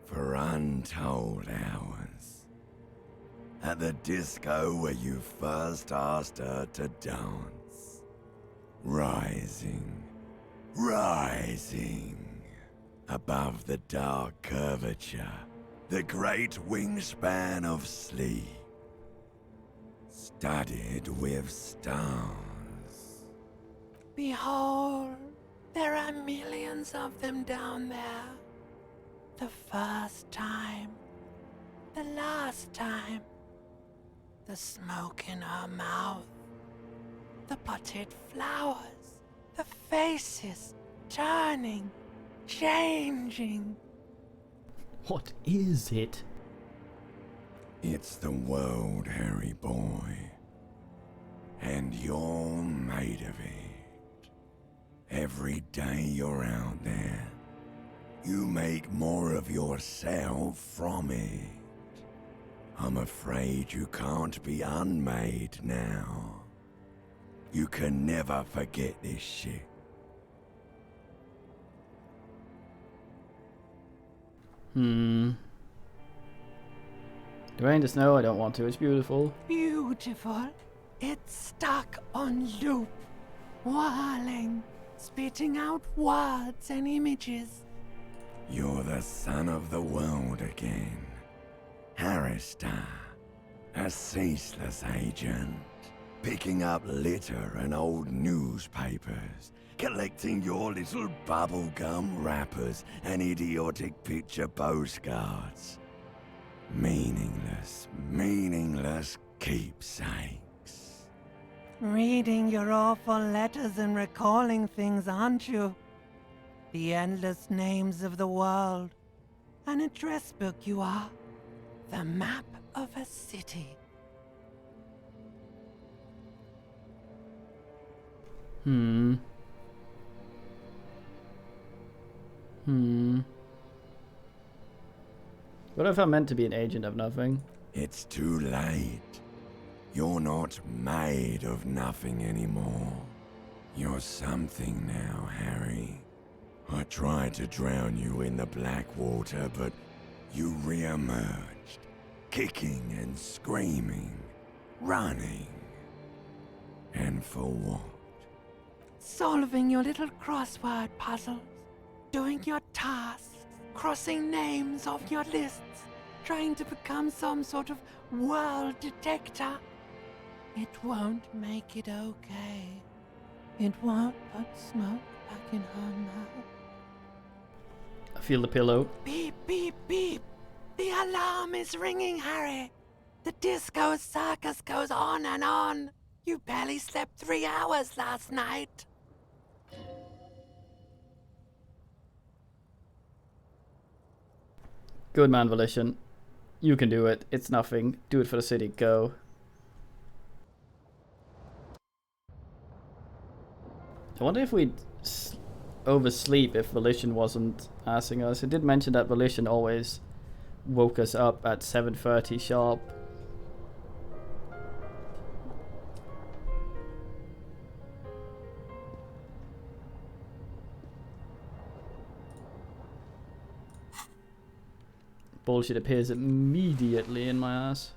For untold hours. At the disco where you first asked her to dance. Rising. Rising. Above the dark curvature. The great wingspan of sleep. Studded with stars. Behold, there are millions of them down there. The first time. The last time. The smoke in her mouth. The potted flowers. The faces turning, changing. What is it? It's the world, Harry boy. And you're made of it. Every day you're out there, you make more of yourself from it. I'm afraid you can't be unmade now. You can never forget this shit. The rain, the snow, I don't want to. It's beautiful. Beautiful. It's stuck on loop. Whirling. Spitting out words and images. You're the son of the world again. Harrister. A ceaseless agent. Picking up litter and old newspapers. Collecting your little bubblegum wrappers and idiotic picture postcards. Meaningless, meaningless keepsakes. Reading your awful letters and recalling things, aren't you? The endless names of the world. An address book you are. The map of a city. Hmm. What if I'm meant to be an agent of nothing? It's too late. You're not made of nothing anymore. You're something now, Harry. I tried to drown you in the black water, but you re-emerged, kicking and screaming, running. And for what? Solving your little crossword puzzles, doing your tasks, crossing names off your lists, trying to become some sort of world detector. It won't make it okay. It won't put smoke back in her mouth. I feel the pillow. Beep, beep, beep. The alarm is ringing, Harry. The disco circus goes on and on. You barely slept 3 hours last night. Good man, Volition. You can do it. It's nothing. Do it for the city. Go. I wonder if we'd oversleep if Volition wasn't asking us. It did mention that Volition always woke us up at 7:30 sharp. Bullshit appears immediately in my ass.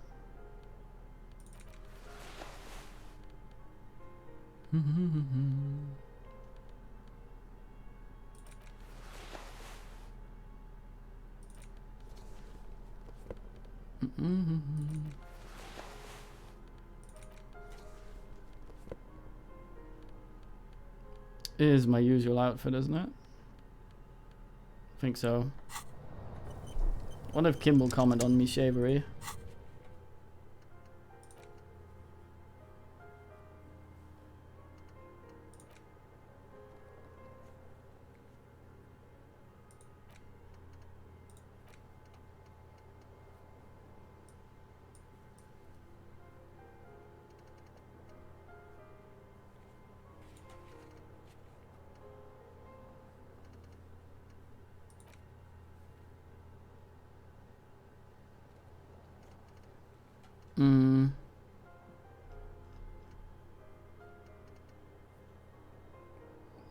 Is my usual outfit, isn't it? I think so. I wonder if Kim will comment on me shavery.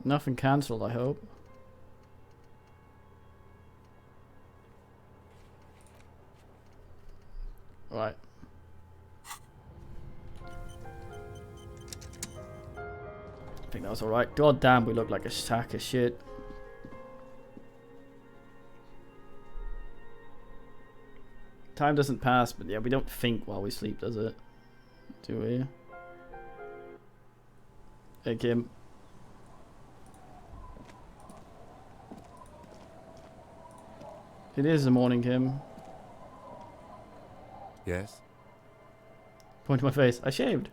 Nothing cancelled, I hope. Right. I think that was alright. God damn, we look like a sack of shit. Time doesn't pass, but yeah, we don't think while we sleep, does it? Do we? Hey, Kim. It is the morning, Kim. Yes? Point to my face. I shaved.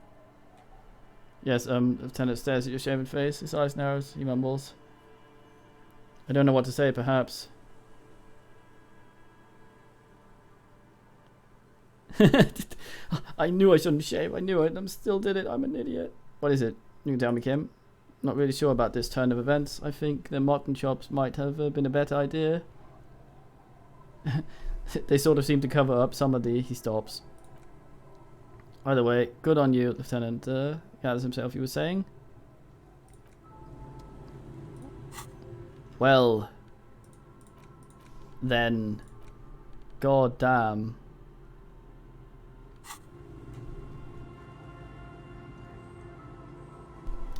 Yes, Lieutenant stares at your shaven face. His eyes narrows. He mumbles. I don't know what to say, perhaps. I knew I shouldn't shave. I knew it. I still did it. I'm an idiot. What is it? You can tell me, Kim. Not really sure about this turn of events. I think the mutton chops might have been a better idea. They sort of seem to cover up some of the... He stops. Either way, good on you, Lieutenant. Gathers himself, you were saying? Well... Then... God damn.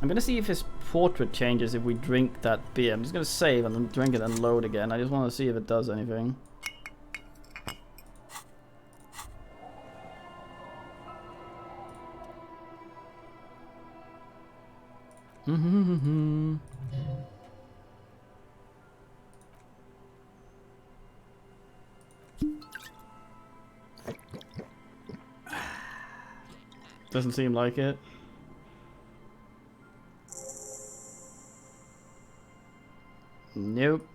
I'm gonna see if his portrait changes if we drink that beer. I'm just gonna save and then drink it and load again. I just want to see if it does anything. Doesn't seem like it. Nope.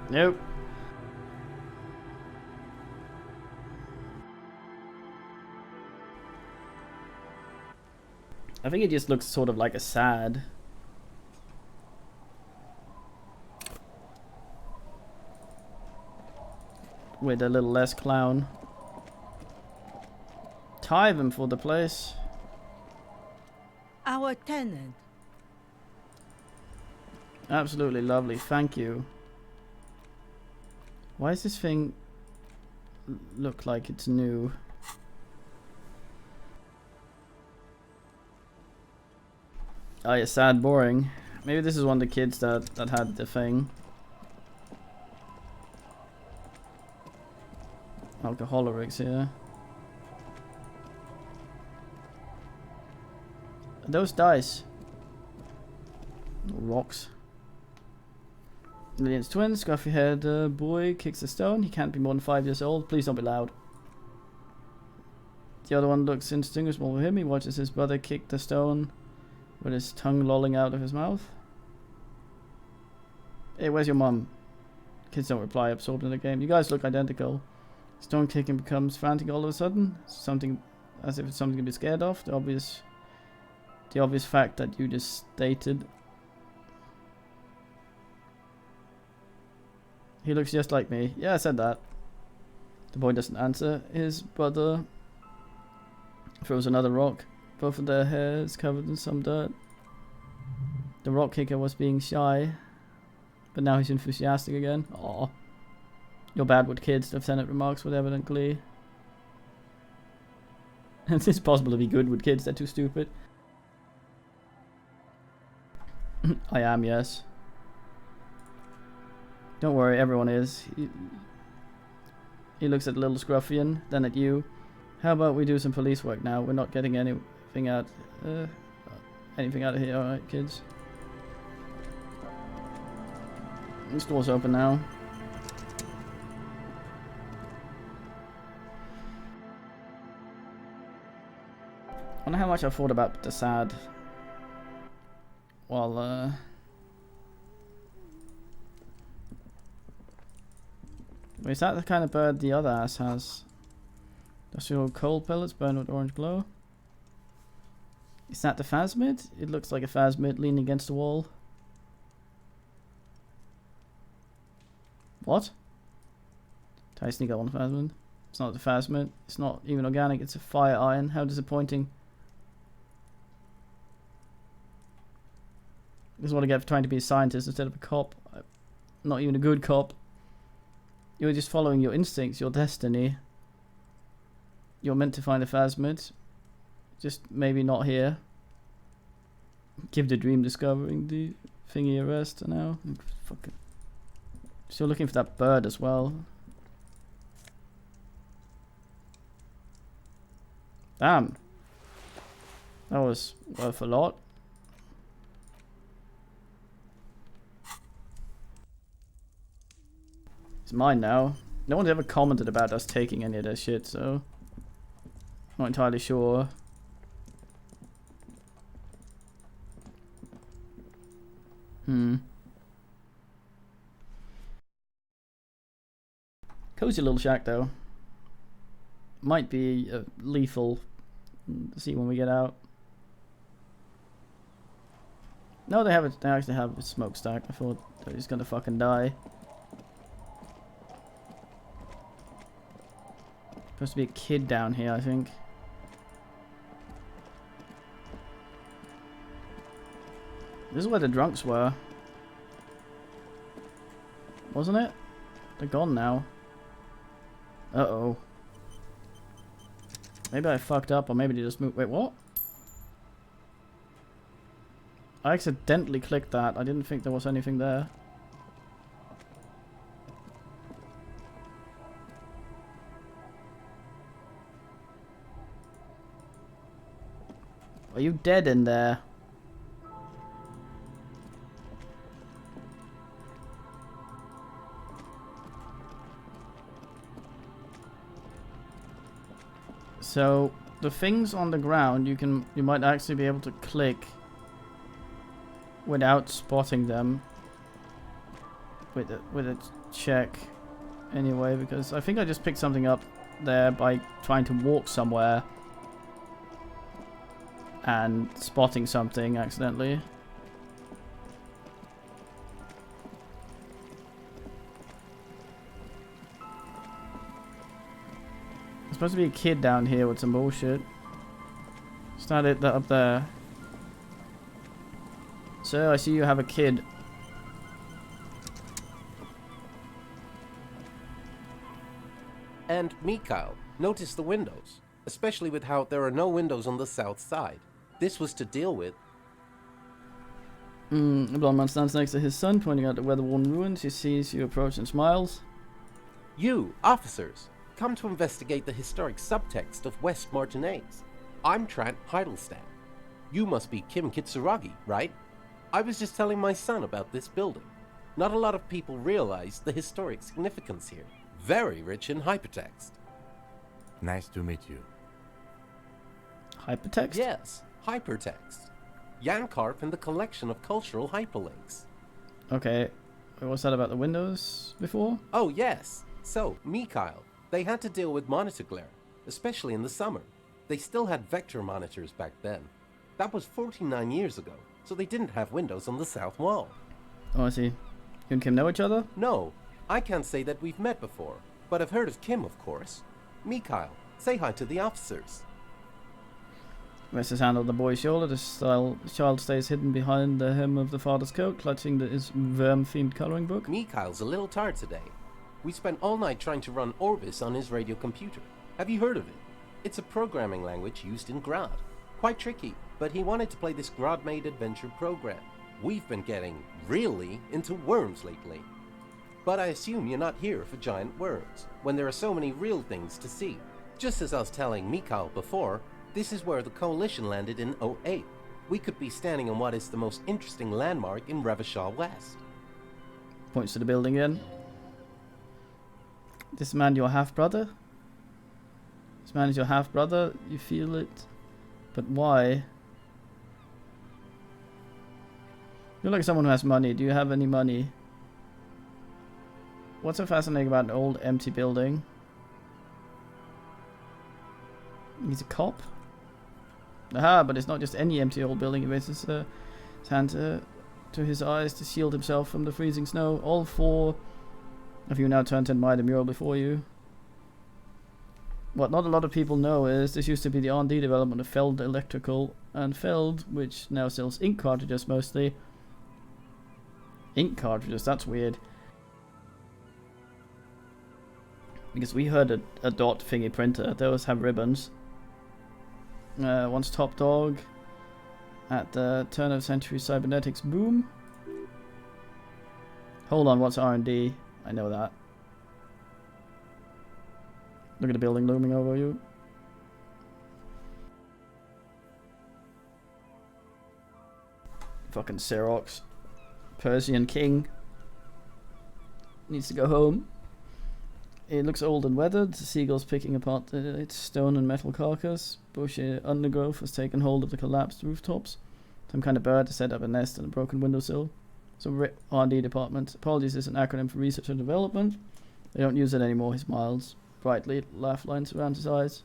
Nope. I think it just looks sort of like a sad. With a little less clown. Tie them for the place. Our tenant. Absolutely lovely, thank you. Why does this thing look like it's new? Oh yeah, sad, boring. Maybe this is one of the kids that had the thing. Alcoholics here. Are those dice? Rocks. Lillian's twin, scruffy haired boy kicks a stone. He can't be more than 5 years old. Please don't be loud. The other one looks indistinguishable with him. He watches his brother kick the stone with his tongue lolling out of his mouth. Hey, where's your mum? Kids don't reply, absorbed in the game. You guys look identical. Stone kicking becomes frantic all of a sudden. Something, as if it's something to be scared of. The obvious fact that you just stated. He looks just like me. Yeah, I said that. The boy doesn't answer. His brother throws another rock. Both of their hairs covered in some dirt. The rock kicker was being shy, but now he's enthusiastic again. Aw. You're bad with kids, the lieutenant remarks with evident glee. It's possible to be good with kids, they're too stupid. I am, yes. Don't worry, everyone is. He looks at the little scruffian, then at you. How about we do some police work now? We're not getting anything out of here, alright, kids? This door's open now. I wonder how much I thought about the sad. Well, is that the kind of bird the other ass has? Industrial coal pellets burn with orange glow. Is that the phasmid? It looks like a phasmid leaning against the wall. What? Did I sneak up on the phasmid? It's not the phasmid. It's not even organic. It's a fire iron. How disappointing. This is what I get for trying to be a scientist instead of a cop. Not even a good cop. You were just following your instincts, your destiny. You're meant to find a phasmid. Just maybe not here. Give the dream discovering the thingy a rest now. Fucking. Still looking for that bird as well. Damn. That was worth a lot. It's mine now. No one's ever commented about us taking any of their shit, so not entirely sure. Cozy little shack though. Might be lethal. See when we get out. No, they have it. They actually have a smokestack. I thought they were just gonna fucking die. Supposed to be a kid down here, I think. This is where the drunks were. Wasn't it? They're gone now. Uh-oh. Maybe I fucked up, or maybe they just moved. Wait, what? I accidentally clicked that. I didn't think there was anything there. Are you dead in there? So the things on the ground you might actually be able to click without spotting them with a check anyway, because I think I just picked something up there by trying to walk somewhere. and spotting something accidentally. There's supposed to be a kid down here with some bullshit. Started that up there. Sir, I see you have a kid. And Mikhail, notice the windows, especially with how there are no windows on the south side. This was to deal with. The blonde man stands next to his son, pointing out the weather-worn ruins. He sees you approach and smiles. You, officers, come to investigate the historic subtext of West Martinaise. I'm Trant Heidelstadt. You must be Kim Kitsuragi, right? I was just telling my son about this building. Not a lot of people realize the historic significance here. Very rich in hypertext. Nice to meet you. Hypertext? Yes, hypertext. Jan Karp and the collection of cultural hyperlinks. Okay. What's that about the windows before? Oh, yes. So, Mikhail, they had to deal with monitor glare, especially in the summer. They still had vector monitors back then. That was 49 years ago, so they didn't have windows on the south wall. Oh, I see. You and Kim know each other? No, I can't say that we've met before, but I've heard of Kim, of course. Mikhail, say hi to the officers. Rests his hand on the boy's shoulder. The child stays hidden behind the hem of the father's coat, clutching his worm-themed coloring book. Mikhail's a little tired today. We spent all night trying to run Orbis on his radio computer. Have you heard of it? It's a programming language used in Grad. Quite tricky, but he wanted to play this Grad-made adventure program. We've been getting, really, into worms lately. But I assume you're not here for giant worms, when there are so many real things to see. Just as I was telling Mikhail before, this is where the Coalition landed in '08. We could be standing on what is the most interesting landmark in Revachol West. Points to the building again. This man your half-brother? This man is your half-brother? You feel it? But why? You're like someone who has money. Do you have any money? What's so fascinating about an old empty building? He's a cop? Aha, but it's not just any empty old building. He raises his hand to his eyes to shield himself from the freezing snow. All four of you now turn to admire the mural before you. What not a lot of people know is this used to be the R&D development of Feld Electrical, and Feld, which now sells ink cartridges mostly. Ink cartridges, that's weird. Because we heard a dot thingy printer, those have ribbons. Once top dog at the turn of century cybernetics boom. Hold on, what's R&D? I know that. Look at the building looming over you. Fucking Xerox. Persian king. Needs to go home. It looks old and weathered. The seagulls picking apart its stone and metal carcass. Bushy undergrowth has taken hold of the collapsed rooftops. Some kind of bird has set up a nest in a broken windowsill. So R&D department. Apologies is an acronym for research and development. They don't use it anymore, he smiles brightly. Laugh lines around his eyes.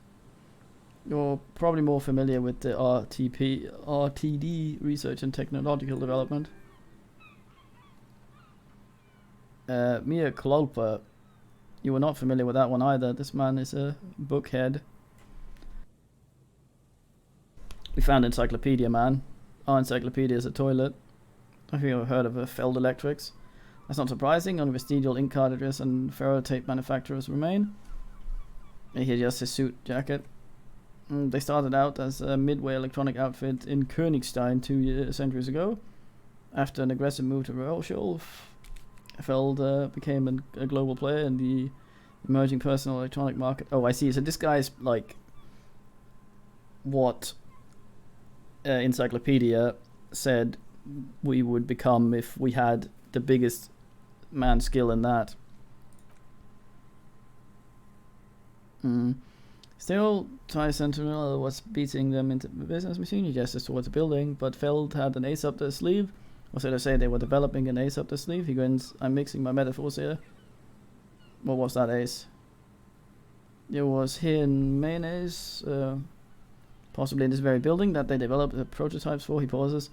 You're probably more familiar with the RTD, research and technological development. Mia Klolpa. You were not familiar with that one either. This man is a bookhead. We found Encyclopedia Man. Our encyclopedia is a toilet. Have you ever heard of Feld Electrics? That's not surprising. Only vestigial ink cartridges and ferrotape manufacturers remain. And here's just his suit jacket. They started out as a midway electronic outfit in Königstein 2 centuries ago. After an aggressive move to Rochelf, Feld became a global player in the emerging personal electronic market. Oh, I see. So this guy's like what Encyclopedia said we would become if we had the biggest man skill in that. Still, Thai Sentinel was beating them into the business machine. He gestures towards the building, but Feld had an ace up their sleeve. Or so they say they were developing an ace up the sleeve. He grins, I'm mixing my metaphors here. What was that ace? It was here in mayonnaise. Possibly in this very building that they developed the prototypes for. He pauses.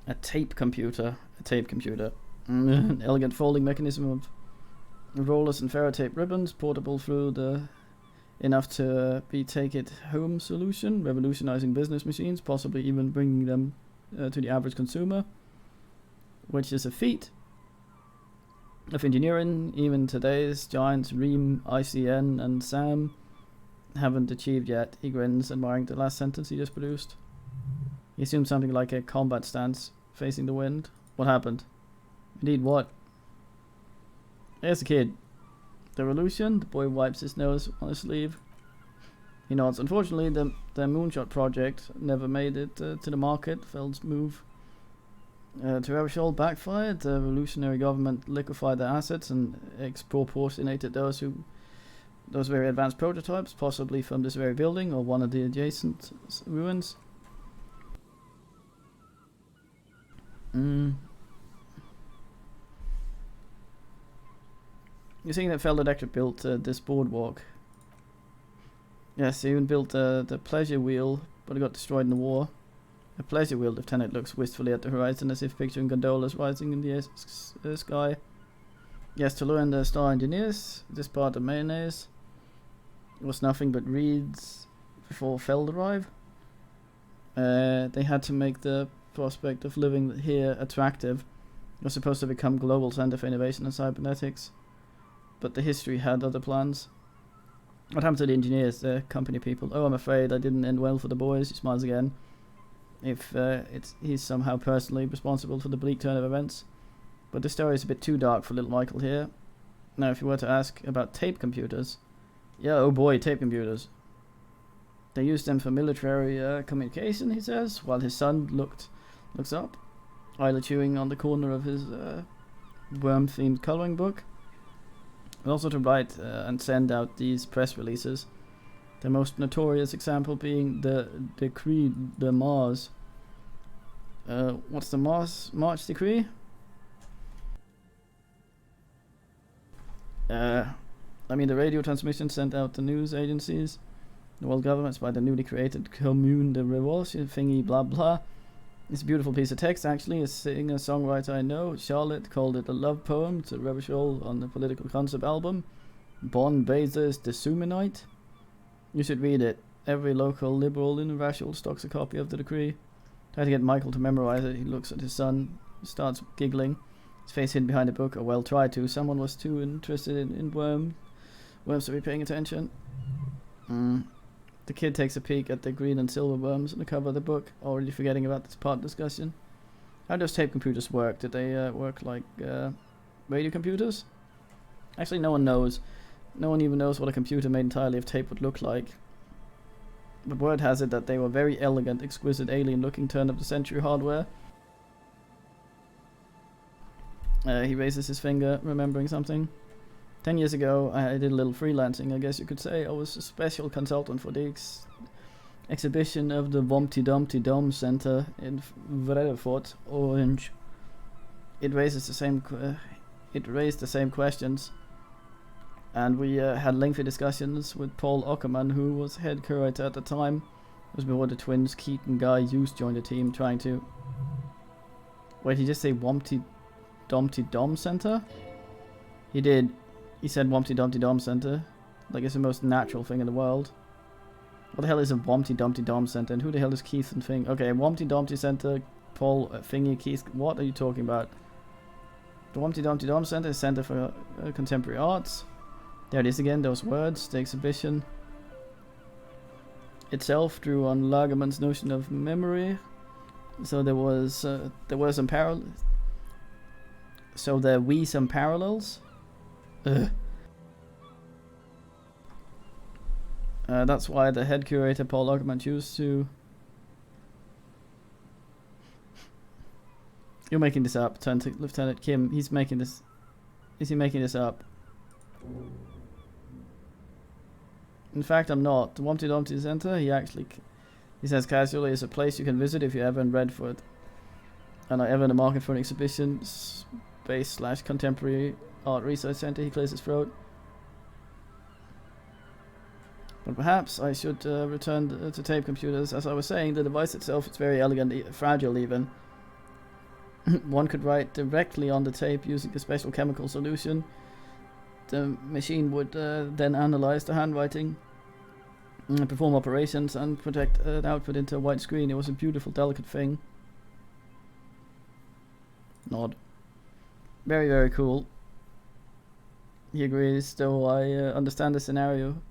A tape computer. A tape computer. An elegant folding mechanism of rollers and ferrotape ribbons, portable through the enough to be take-it-home solution, revolutionizing business machines, possibly even bringing them to the average consumer, which is a feat of engineering. Even today's giants Reem, ICN, and Sam haven't achieved yet. He grins, admiring the last sentence he just produced. He assumes something like a combat stance, facing the wind. What happened? Indeed, what? There's the kid. The revolution? The boy wipes his nose on his sleeve. He nods. Unfortunately, the moonshot project never made it to the market. Feld's move to Revachol backfired. The revolutionary government liquefied their assets and expropriated those very advanced prototypes, possibly from this very building or one of the adjacent ruins. You're saying that Feld Electric built this boardwalk. Yes, he even built the pleasure wheel, but it got destroyed in the war. A pleasure wheel, Lieutenant looks wistfully at the horizon as if picturing gondolas rising in the sky. Yes, Toulouse and the Star Engineers, this part of mayonnaise was nothing but reeds before Feld arrived. They had to make the prospect of living here attractive. It was supposed to become global center for innovation in cybernetics. But the history had other plans. What happened to the engineers, the company people? Oh, I'm afraid I didn't end well for the boys. He smiles again. If he's somehow personally responsible for the bleak turn of events. But the story is a bit too dark for little Michael here. Now, if you were to ask about tape computers... Yeah, oh boy, tape computers. They used them for military communication, he says, while his son looks up, idly chewing on the corner of his worm-themed coloring book. And also to write and send out these press releases. The most notorious example being the Decree de Mars. What's the March Decree? I mean the radio transmission sent out to news agencies, the world governments by the newly created Commune de Revolution thingy blah blah. It's a beautiful piece of text actually. A singer-songwriter I know, Charlotte, called it a love poem to Revachol on the political concept album. Bon Bezos de Suminite. You should read it. Every local liberal in Revachol stocks a copy of the decree. Try to get Michael to memorize it. He looks at his son, starts giggling. His face hidden behind a book, or well tried to. Someone was too interested in worms to be paying attention. The kid takes a peek at the green and silver worms on the cover of the book, already forgetting about this part discussion. How does tape computers work? Did they work like radio computers? Actually, no one knows. No one even knows what a computer made entirely of tape would look like. But word has it that they were very elegant, exquisite, alien-looking turn-of-the-century hardware. He raises his finger, remembering something. 10 years ago, I did a little freelancing, I guess you could say. I was a special consultant for the exhibition of the Wompty Dumpty Dom Center in Vredefort, Orange. It raised the same questions, and we had lengthy discussions with Paul Ockerman, who was head curator at the time. It was before the twins Keith and Guy Hughes joined the team, trying to... Wait, did he just say Wompty Dumpty Dom Center? He did. He said Wompty Dumpty Dom Center, like it's the most natural thing in the world. What the hell is a Wompty Dumpty Dom Center, and who the hell is Keith and Thing? Okay, Wompty Dumpty Center, Paul Thingy, Keith, what are you talking about? The Wompty Dumpty Dom Center is Center for Contemporary Arts. There it is again, those words, the exhibition itself drew on Lagerman's notion of memory. So there were some parallels. So there were some parallels. That's why the head curator Paul Lagerman chose to... You're making this up. Turn to Lieutenant Kim. He's making this... Is he making this up? In fact, I'm not. The Wompty Dumpty Center, he says casually, is a place you can visit if you're ever in Redford. And are ever in the market for an exhibition space / contemporary art research center. He clears his throat. But perhaps I should return to tape computers. As I was saying, the device itself is very elegant, fragile even. One could write directly on the tape using a special chemical solution. The machine would then analyze the handwriting, perform operations, and project an output into a white screen. It was a beautiful, delicate thing. Nod. Very, very cool. He agrees, though I understand the scenario.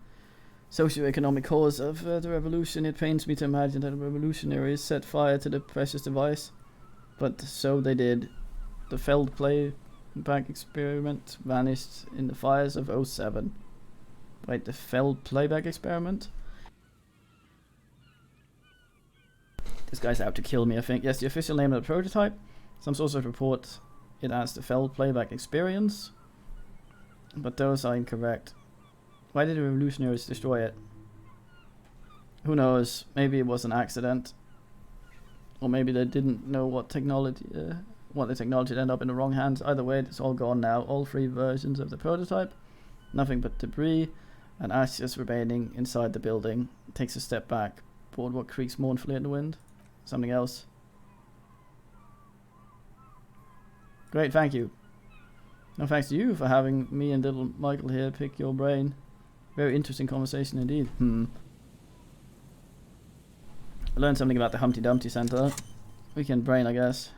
Socio-economic cause of the revolution. It pains me to imagine that the revolutionaries set fire to the precious device. But so they did. The failed playback experiment vanished in the fires of '07. Wait, the failed playback experiment? This guy's out to kill me, I think. Yes, the official name of the prototype. Some sources report it as the failed playback experience. But those are incorrect. Why did the revolutionaries destroy it? Who knows? Maybe it was an accident. Or maybe they didn't know what technology, the technology ended up in the wrong hands. Either way, it's all gone now. All 3 versions of the prototype. Nothing but debris and ashes remaining inside the building. It takes a step back. Boardwalk creaks mournfully in the wind. Something else. Great, thank you. No thanks to you for having me and little Michael here pick your brain. Very interesting conversation indeed. I learned something about the Humpty Dumpty Center. Weekend brain, I guess.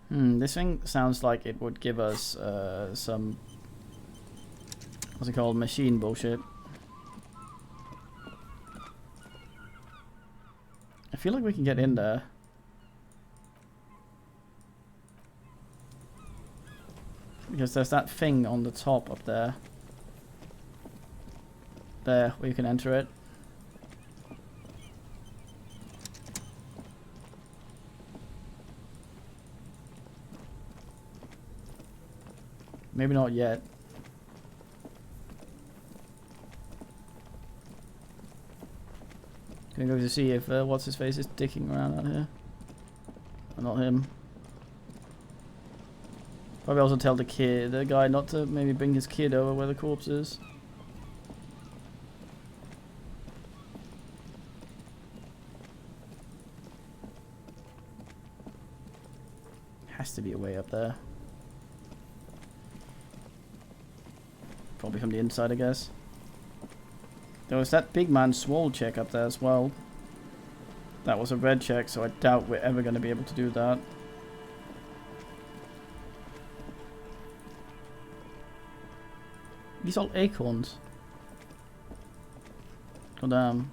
This thing sounds like it would give us some, what's it called, machine bullshit. I feel like we can get in there. Because there's that thing on the top up there. There, where you can enter it. Maybe not yet. Gonna go to see if what's his face is dicking around out here. Or not him. Probably also tell the guy not to maybe bring his kid over where the corpse is. Has to be a way up there. Probably from the inside, I guess. There was that big man swole check up there as well. That was a red check, so I doubt we're ever going to be able to do that. These all acorns. God damn.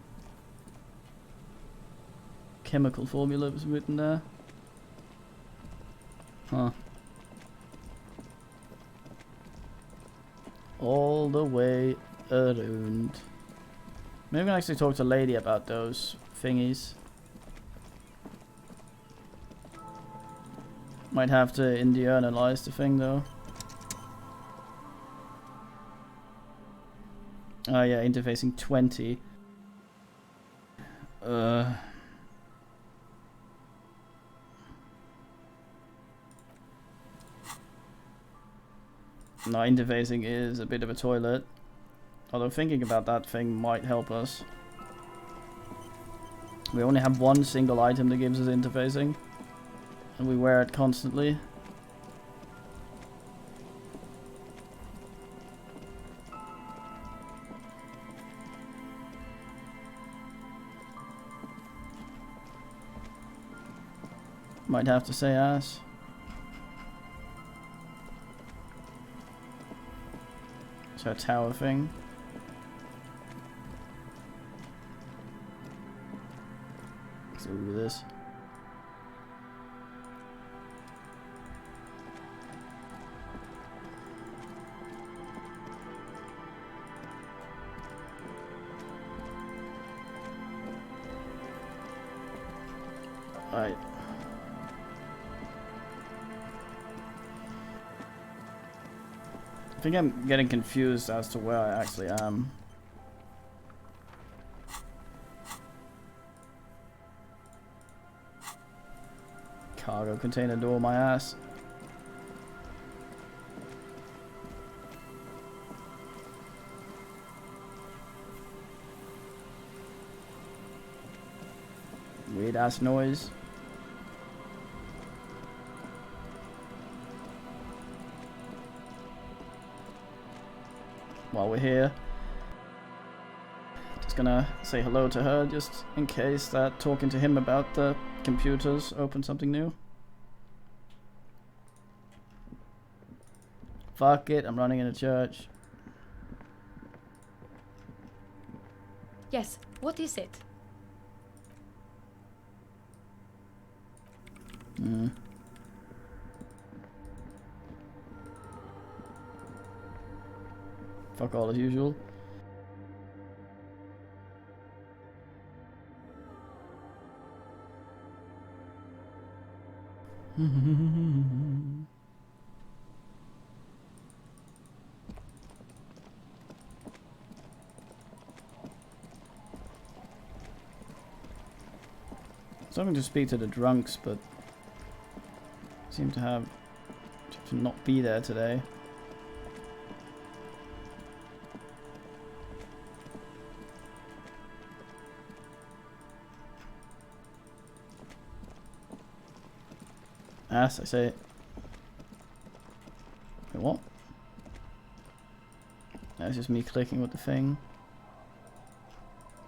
Chemical formula was written there. Huh. All the way around. Maybe we can actually talk to Lady about those thingies. Might have to indianalyze the thing though. Oh yeah, interfacing 20. No, interfacing is a bit of a toilet. Although thinking about that thing might help us. We only have one single item that gives us interfacing. And we wear it constantly. Might have to say ass. So a tower thing. Let's look at this. Alright. I think I'm getting confused as to where I actually am. Cargo container door, my ass. Weird ass noise. While we're here, just gonna say hello to her just in case that talking to him about the computers opened something new. Fuck it, I'm running in a church. Yes, what is it? Fuck all as usual. Something to speak to the drunks, but seem to not be there today. Ass, I say. Wait, what? That's just me clicking with the thing.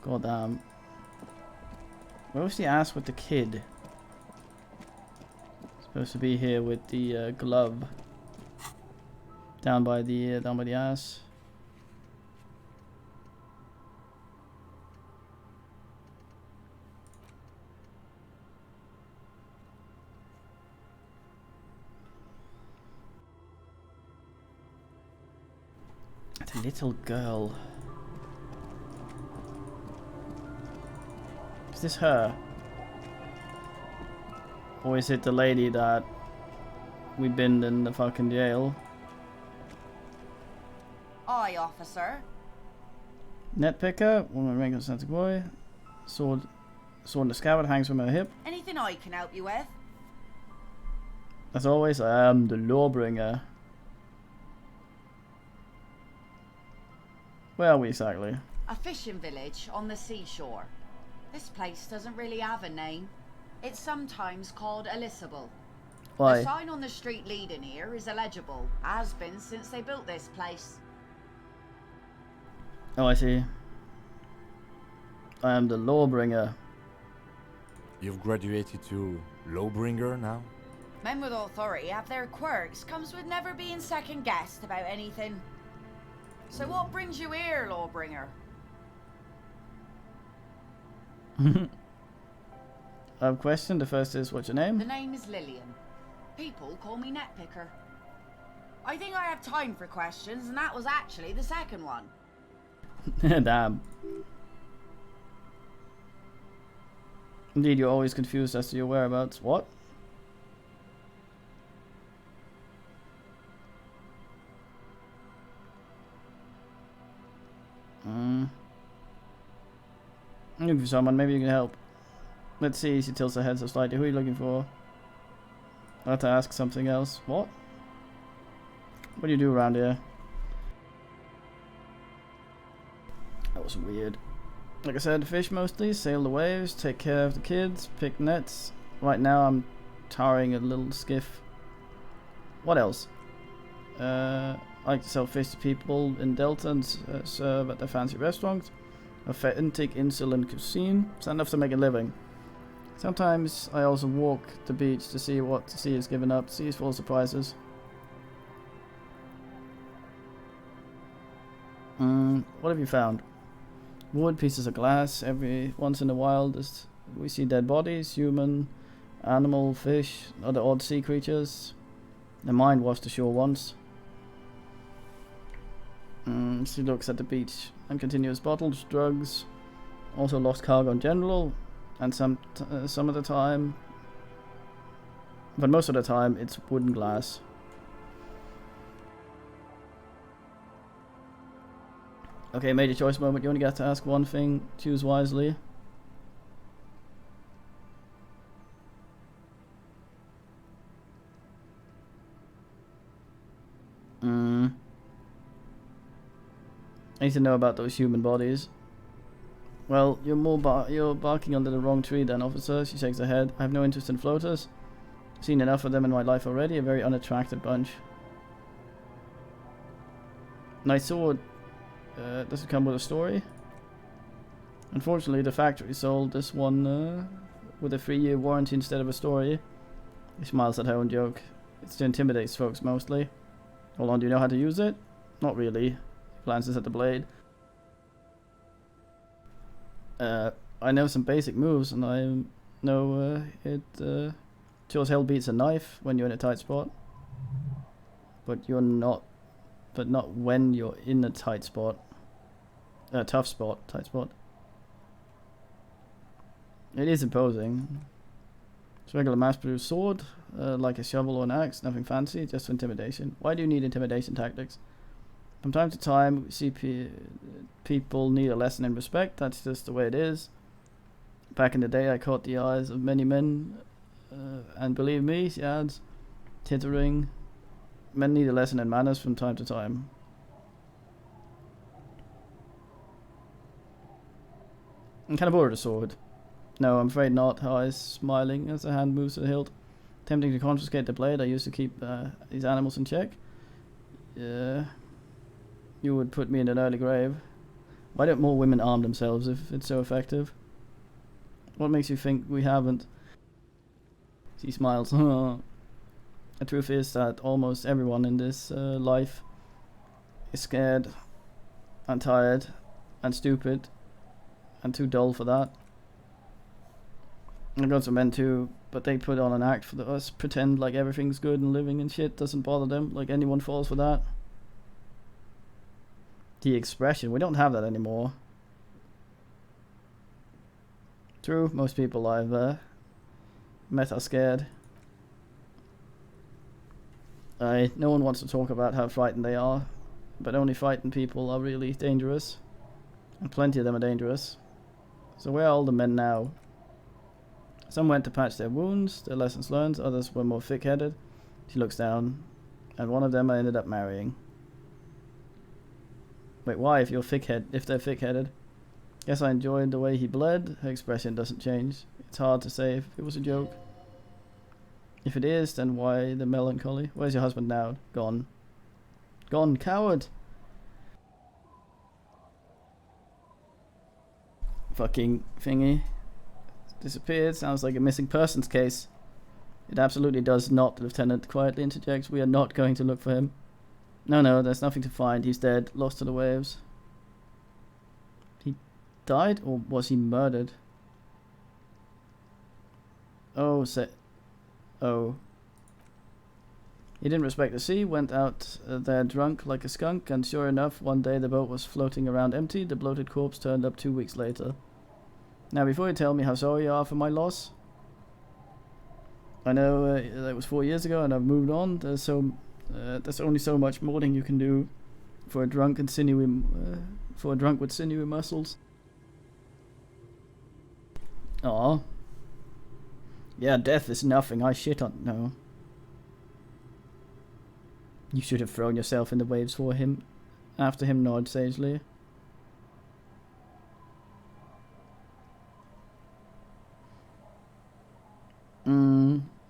God damn. Where was the ass with the kid? Supposed to be here with the glove. Down by the ass. The little girl. Is this her? Or is it the lady that we binned in the fucking jail? Aye, officer. Net picker, woman rank of Santa Boy. Sword in the scabbard hangs from her hip. Anything I can help you with? As always, I am the lawbringer. Where are we exactly? A fishing village on the seashore. This place doesn't really have a name. It's sometimes called Elysium. Why? The sign on the street leading here is illegible. Has been since they built this place. Oh, I see. I am the lawbringer. You've graduated to Lawbringer now? Men with authority have their quirks. Comes with never being second guessed about anything. So what brings you here, Lawbringer? I have a question. The first is, what's your name? The name is Lillian. People call me Netpicker. I think I have time for questions, and that was actually the second one. Damn. Indeed, you're always confused as to your whereabouts. What? I'm looking for someone, maybe you can help. Let's see, she tilts her head so slightly. Who are you looking for? I have to ask something else. What? What do you do around here? That was weird. Like I said, fish mostly, sail the waves, take care of the kids, pick nets. Right now I'm tarring a little skiff. What else? I like to sell fish to people in Delta and serve at their fancy restaurants. Authentic insular cuisine. It's enough to make a living. Sometimes I also walk the beach to see what the sea is giving up. The sea is full of surprises. What have you found? Wood, pieces of glass. Every once in a while we see dead bodies, human, animal, fish, other odd sea creatures. The mind washed ashore once. She looks at the beach and continues. Bottles, drugs, also lost cargo in general, and some of the time, but most of the time, it's wooden glass. Okay, major choice moment. You only get to ask one thing. Choose wisely. I need to know about those human bodies. Well, you're barking under the wrong tree then, officer. She shakes her head. I have no interest in floaters. Seen enough of them in my life already. A very unattractive bunch. Nice sword. Does it come with a story? Unfortunately, the factory sold this one with a 3-year warranty instead of a story. He smiles at her own joke. It's to intimidate folks mostly. Hold on, do you know how to use it? Not really. He glances at the blade. I know some basic moves, and I know it shows hell beats a knife when you're in a tight spot. But not when you're in a tight spot. Tough spot, tight spot. It is imposing. It's a regular mass-produced sword, like a shovel or an axe, nothing fancy, just for intimidation. Why do you need intimidation tactics? From time to time, we see people need a lesson in respect. That's just the way it is. Back in the day, I caught the eyes of many men, and believe me, she adds, tittering, men need a lesson in manners from time to time. I'm kind of bored of a sword. No, I'm afraid not. Her eyes smiling as her hand moves to the hilt. Attempting to confiscate the blade, I used to keep these animals in check. You would put me in an early grave. Why don't more women arm themselves if it's so effective? What makes you think we haven't? She smiles. The truth is that almost everyone in this life is scared and tired and stupid and too dull for that. I've got some men too, but they put on an act for us, pretend like everything's good and living and shit doesn't bother them, like anyone falls for that. The expression, we don't have that anymore. True, most people I've met are scared. No one wants to talk about how frightened they are, but only frightened people are really dangerous, and plenty of them are dangerous. So where are all the men now? Some went to patch their wounds, their lessons learned, others were more thick-headed. She looks down, and one of them I ended up marrying. Wait, why if they're thick-headed? Guess I enjoyed the way he bled. Her expression doesn't change. It's hard to say if it was a joke. If it is, then why the melancholy? Where's your husband now? Gone. Gone, coward! Fucking thingy. Disappeared. Sounds like a missing persons case. It absolutely does not, the lieutenant quietly interjects. We are not going to look for him. No, there's nothing to find. He's dead, lost to the waves. He died, or was he murdered? Oh. He didn't respect the sea, went out there drunk like a skunk, and sure enough, one day the boat was floating around empty. The bloated corpse turned up 2 weeks later. Now, before you tell me how sorry you are for my loss, I know that was 4 years ago, and I've moved on. There's only so much mourning you can do for a drunk with sinewy muscles. Aw. Yeah, death is nothing. I shit on. No. You should have thrown yourself in the waves for him. After him, nod sagely.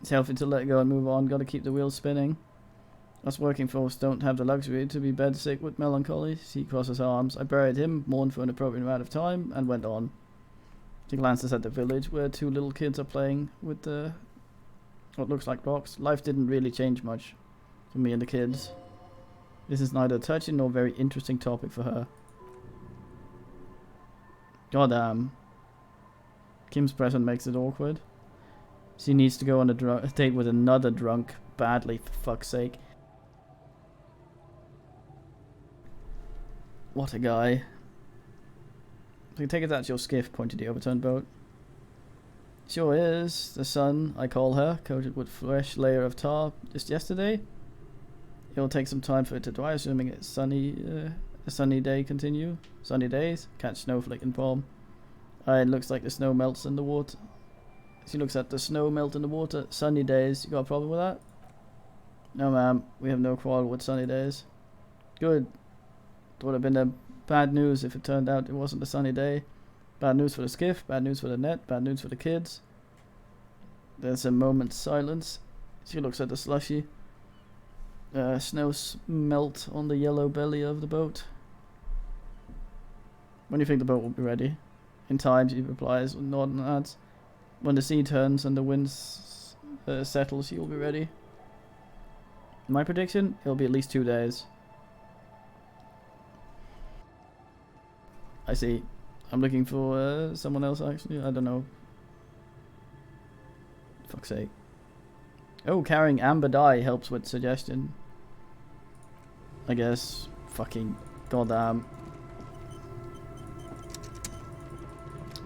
It's healthy to let go and move on. Gotta keep the wheels spinning. Us working folks don't have the luxury to be bedsick with melancholy. She crosses her arms. I buried him, mourned for an appropriate amount of time, and went on. She glances at the village where 2 little kids are playing with what looks like rocks. Life didn't really change much for me and the kids. This is neither a touching nor very interesting topic for her. Goddamn. Kim's presence makes it awkward. She needs to go on a date with another drunk badly, for fuck's sake. What a guy. I can take it that's your skiff, pointed the overturned boat. Sure is. The sun, I call her, coated with fresh layer of tar just yesterday. It'll take some time for it to dry, assuming it's sunny, a sunny day continue. Sunny days, catch snowflake in palm. It looks like the snow melts in the water. She looks at the snow melt in the water. Sunny days, you got a problem with that? No, ma'am, we have no quarrel with sunny days. Good. There would have been a Bad news if it turned out it wasn't a sunny day. Bad news for the skiff, bad news for the net, bad news for the kids. There's a moment's silence. She looks at the slushy. Snow melt on the yellow belly of the boat. When do you think the boat will be ready? In time, she replies with nod and adds. When the sea turns and the wind settles, she will be ready. My prediction? It'll be at least 2 days. I see. I'm looking for someone else actually. I don't know. Fuck's sake. Oh, carrying amber dye helps with suggestion. I guess. Fucking goddamn.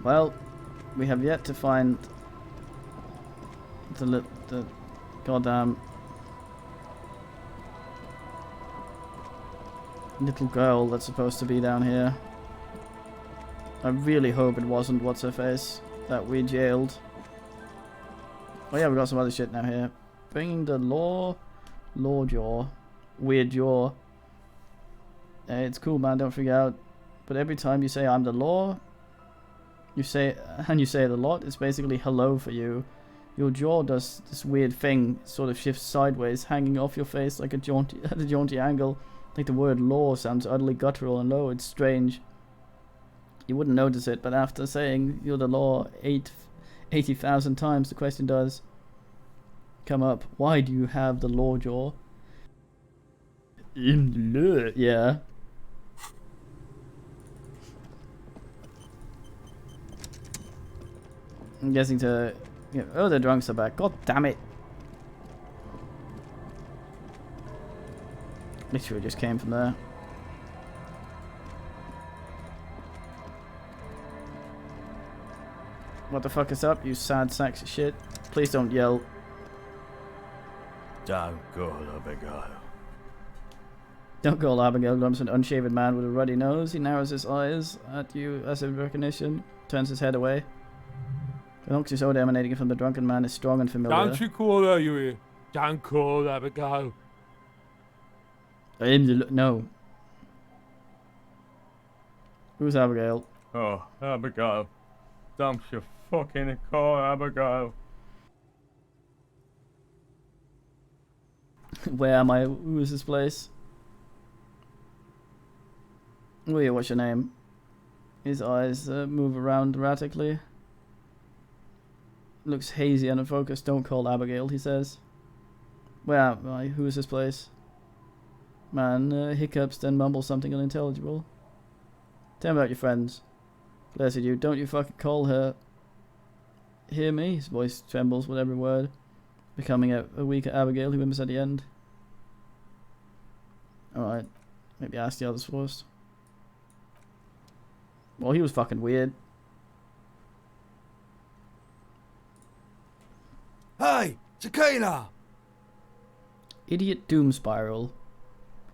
Well, we have yet to find the goddamn little girl that's supposed to be down here. I really hope it wasn't what's her face that we jailed. Oh yeah, we got some other shit now here. Bringing the Lawjaw, Weird Jaw. Hey, it's cool, man. Don't freak out. But every time you say I'm the law, you say it a lot. It's basically hello for you. Your jaw does this weird thing, sort of shifts sideways, hanging off your face like at a jaunty angle. Like the word law sounds utterly guttural and low. It's strange. You wouldn't notice it, but after saying you're the law 80,000 times, the question does come up. Why do you have the law jaw? Yeah. I'm guessing to... oh, the drunks are back. God damn it. Literally just came from there. What the fuck is up, you sad sacks of shit? Please don't yell. Don't call Abigail. Don't call Abigail Grumps an unshaven man with a ruddy nose. He narrows his eyes at you as if recognition, turns his head away. The unctuous odor emanating from the drunken man is strong and familiar. Don't you call her, you hear? Don't call Abigail. No. Who's Abigail? Oh, Abigail. Don't you fucking call Abigail. Where am I? Who is this place? Oh yeah, what's your name? His eyes move around erratically. Looks hazy and unfocused. Don't call Abigail, he says. Where am I? Who is this place? Man hiccups, then mumbles something unintelligible. Tell me about your friends. Bless you, don't you fucking call her. Hear me? His voice trembles with every word, becoming a weaker Abigail who whimpers at the end. Alright, maybe ask the others first. Well, he was fucking weird. Hey, Tequila! Idiot Doom Spiral.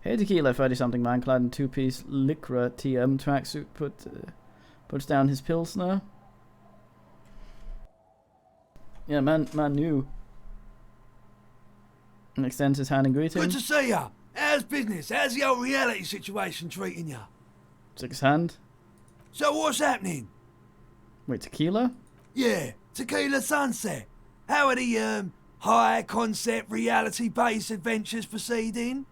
Hey Tequila, 30-something man clad in two-piece Lycra TM tracksuit puts down his pilsner. Yeah, man new. And extends his hand in greeting. Good to see ya! How's business? How's the old reality situation treating ya? Took his hand. So what's happening? Wait, Tequila? Yeah, Tequila Sunset. How are the, high concept reality based adventures proceeding?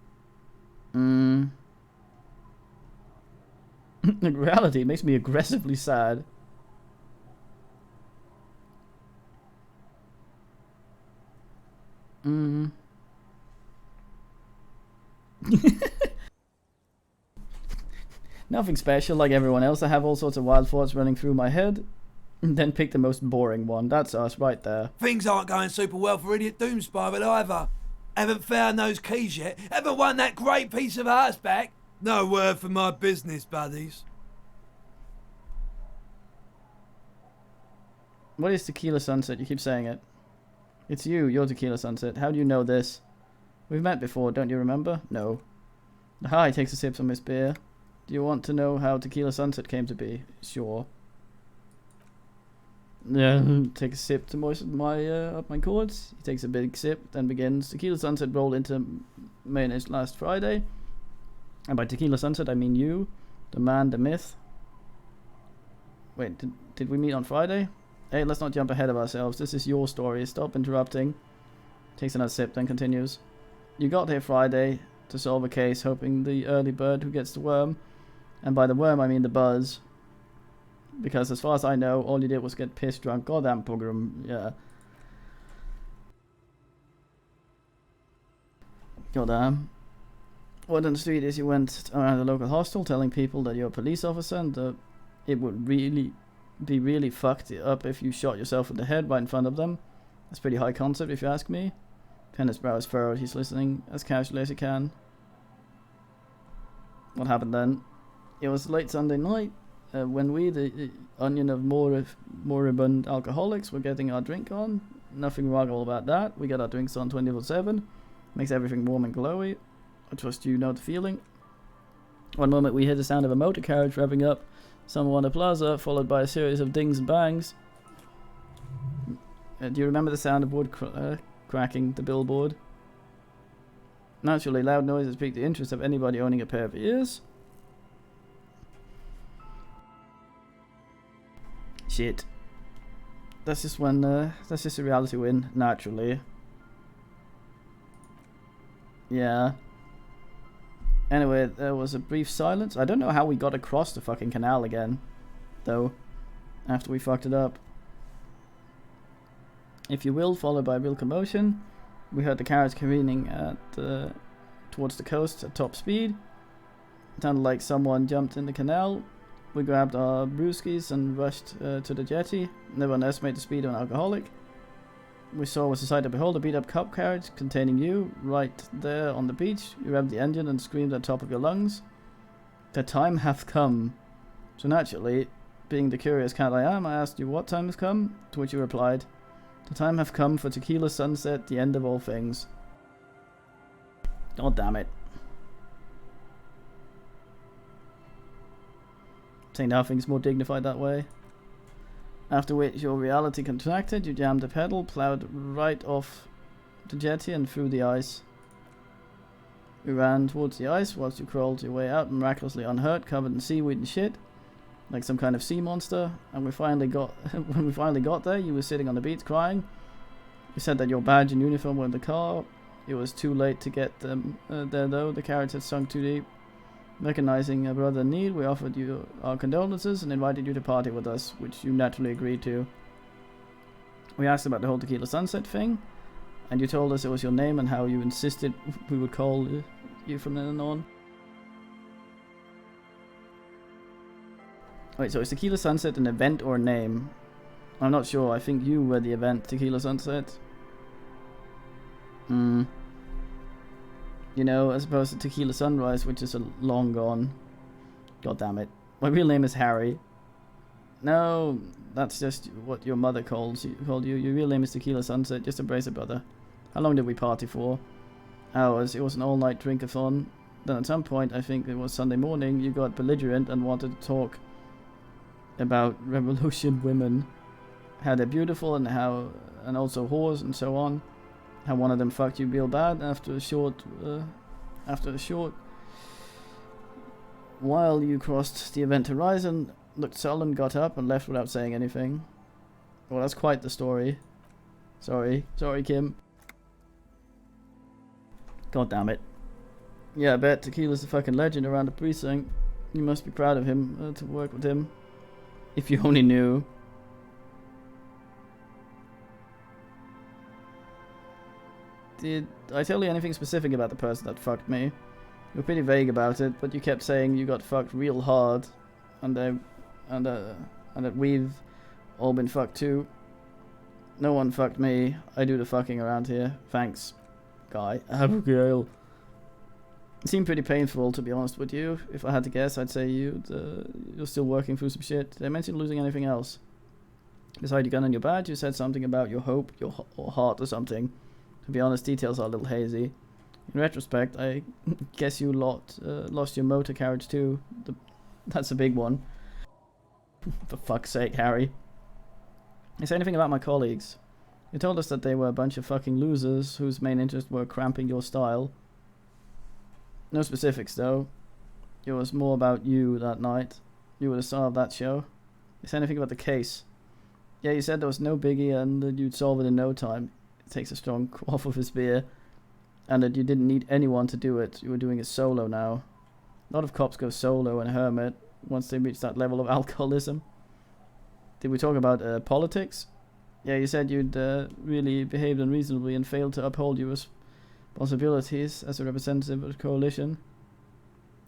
The reality makes me aggressively sad. Nothing special, like everyone else. I have all sorts of wild thoughts running through my head. Then pick the most boring one. That's us right there. Things aren't going super well for Idiot Doom Spiral either. Haven't found those keys yet. Haven't won that great piece of arts back. No word from my business buddies. What is Tequila Sunset? You keep saying it. It's you. You're Tequila Sunset. How do you know this? We've met before, don't you remember? No. Aha, he takes a sip from his beer. Do you want to know how Tequila Sunset came to be? Sure. Take a sip to moisten my up my chords. He takes a big sip, then begins. Tequila Sunset rolled into mayonnaise last Friday. And by Tequila Sunset, I mean you. The man, the myth. Wait, did we meet on Friday? Hey, let's not jump ahead of ourselves. This is your story. Stop interrupting. Takes another sip, then continues. You got here Friday to solve a case, hoping the early bird who gets the worm. And by the worm, I mean the buzz. Because as far as I know, all you did was get pissed drunk. Goddamn pogrom, yeah. Goddamn. What on the street is you went around the local hostel telling people that you're a police officer and it would really be really fucked up if you shot yourself in the head right in front of them. That's pretty high concept if you ask me. Penner's brow is furrowed. He's listening as casually as he can. What happened then? It was late Sunday night when we, the onion of moribund alcoholics, were getting our drink on. Nothing wrong about that. We get our drinks on 24/7. Makes everything warm and glowy. I trust you know the feeling. One moment we hear the sound of a motor carriage revving up somewhere on the plaza, followed by a series of dings and bangs. Do you remember the sound of wood cracking the billboard? Naturally, loud noises pique the interest of anybody owning a pair of ears. Shit. That's just when, that's just a reality win, naturally. Yeah. Anyway, there was a brief silence. I don't know how we got across the fucking canal again, though, after we fucked it up. If you will, followed by a real commotion. We heard the carriage careening at towards the coast at top speed. It sounded like someone jumped in the canal. We grabbed our brewskis and rushed to the jetty. Never underestimate the speed of an alcoholic. We saw was a sight to behold, a beat-up cop carriage containing you, right there on the beach. You revved the engine and screamed at the top of your lungs. The time hath come. So naturally, being the curious cat I am, I asked you what time has come, to which you replied, the time hath come for tequila sunset, the end of all things. God damn it. Say nothing's more dignified that way. After which your reality contracted, you jammed the pedal, ploughed right off the jetty and through the ice. We ran towards the ice whilst you crawled your way out miraculously unhurt, covered in seaweed and shit, like some kind of sea monster. And we finally got when we finally got there, you were sitting on the beach crying. You said that your badge and uniform were in the car. It was too late to get them there though. The carriage had sunk too deep. Recognizing a brother in need, we offered you our condolences and invited you to party with us, which you naturally agreed to. We asked about the whole tequila sunset thing, and you told us it was your name and how you insisted we would call you from then on. Wait, so is tequila sunset an event or a name? I'm not sure. I think you were the event, tequila sunset. You know, as opposed to Tequila Sunrise, which is a long gone. God damn it. My real name is Harry. No, that's just what your mother called you. Your real name is Tequila Sunset. Just embrace it, brother. How long did we party for? Hours. It was an all-night drink-a-thon. Then at some point, I think it was Sunday morning, you got belligerent and wanted to talk about revolution women. How they're beautiful and also whores and so on. How one of them fucked you real bad after a short while you crossed the event horizon, looked sullen, got up and left without saying anything. Well, that's quite the story. Sorry, Kim. God damn it. Yeah, I bet Tequila's a fucking legend around the precinct. You must be proud of him, to work with him. If you only knew. Did I tell you anything specific about the person that fucked me? You were pretty vague about it, but you kept saying you got fucked real hard, and that we've all been fucked too. No one fucked me. I do the fucking around here. Thanks, guy. Abigail. It seemed pretty painful, to be honest with you. If I had to guess, I'd say you're still working through some shit. Did I mention losing anything else? Beside your gun and your badge, you said something about your hope, or heart or something. To be honest, details are a little hazy. In retrospect, I guess you lost your motor carriage too. That's a big one. For fuck's sake, Harry. You say anything about my colleagues? You told us that they were a bunch of fucking losers whose main interest were cramping your style. No specifics, though. It was more about you that night. You were the star of that show. You said anything about the case? Yeah, you said there was no biggie and that you'd solve it in no time. It takes a strong quaff of his beer. And that you didn't need anyone to do it. You were doing it solo now. A lot of cops go solo and hermit once they reach that level of alcoholism. Did we talk about politics? Yeah, you said you'd really behaved unreasonably and failed to uphold your responsibilities as a representative of the coalition.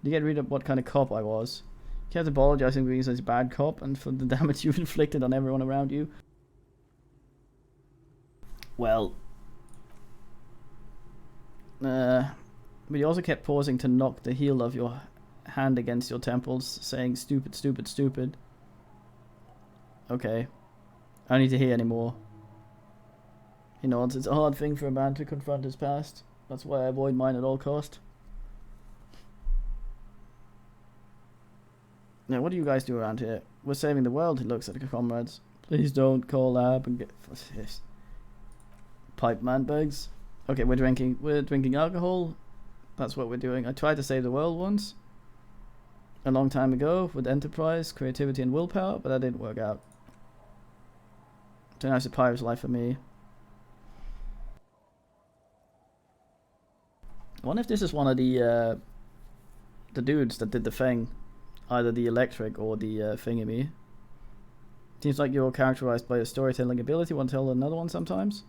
You get rid of what kind of cop I was. You kept apologizing for being such a bad cop and for the damage you've inflicted on everyone around you. Well, but you also kept pausing to knock the heel of your hand against your temples, saying stupid, stupid, stupid. Okay. I don't need to hear any more. He nods. It's a hard thing for a man to confront his past. That's why I avoid mine at all cost. Now, what do you guys do around here? We're saving the world, he looks at the comrades. Please don't call Ab and get... Pipe man begs. Okay, we're drinking alcohol. That's what we're doing. I tried to save the world once. A long time ago, with enterprise, creativity and willpower, but that didn't work out. So now it's a pirate's life for me. I wonder if this is one of the dudes that did the thing. Either the electric or the thingamy. Seems like you're characterized by a storytelling ability. Want to tell another one sometimes?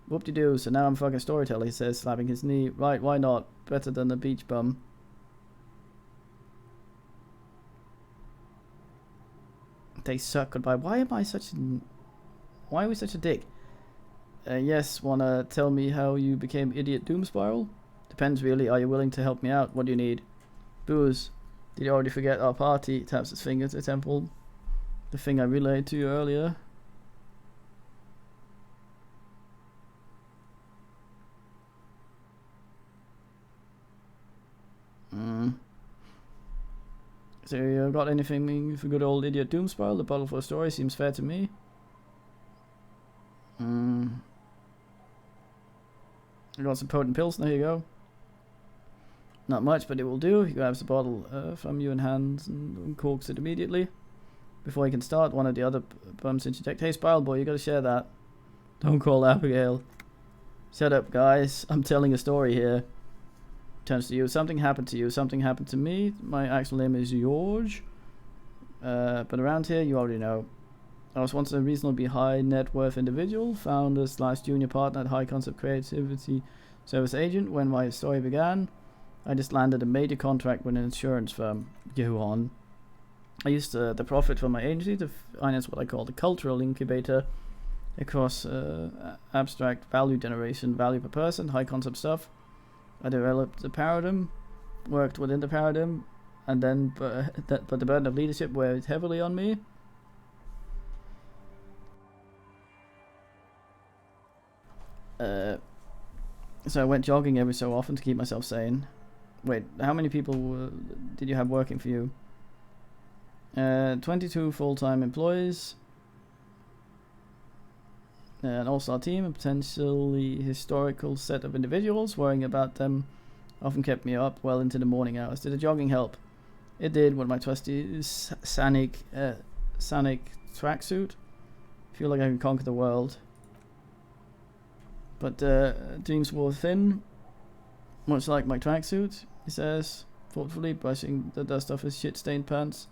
Whoop-de-doo, so now I'm fucking storyteller, he says, slapping his knee. Right, why not? Better than a beach bum. They suck. Goodbye. Why are we such a dick? Yes, wanna tell me how you became idiot doom spiral? Depends really. Are you willing to help me out? What do you need? Booze. Did you already forget our party? Taps his finger to the temple. The thing I relayed to you earlier. So you got anything for good old idiot doom spiral? The bottle for a story seems fair to me. I got some potent pills. There you go. Not much, but it will do. He grabs the bottle from you in hands and corks it immediately. Before he can start, one of the other bums interject. Hey, Spiral Boy, you gotta share that. Don't call Abigail. Shut up, guys. I'm telling a story here. Turns to you. Something happened to you. Something happened to me. My actual name is George. But around here, you already know. I was once a reasonably high net worth individual, founder / junior partner at High Concept Creativity Service Agent. When my story began, I just landed a major contract with an insurance firm. Go on. I used the profit from my agency to finance what I call the cultural incubator across abstract value generation, value per person, high concept stuff. I developed the paradigm, worked within the paradigm, and then but the burden of leadership weighed heavily on me. So I went jogging every so often to keep myself sane. Wait, how many people did you have working for you? 22 full-time employees, an all-star team, a potentially historical set of individuals. Worrying about them often kept me up well into the morning hours. Did the jogging help? It did, with my trusty Sanic tracksuit. Feel like I can conquer the world. But dreams wore thin, much like my tracksuit, he says, thoughtfully brushing the dust off his shit-stained pants.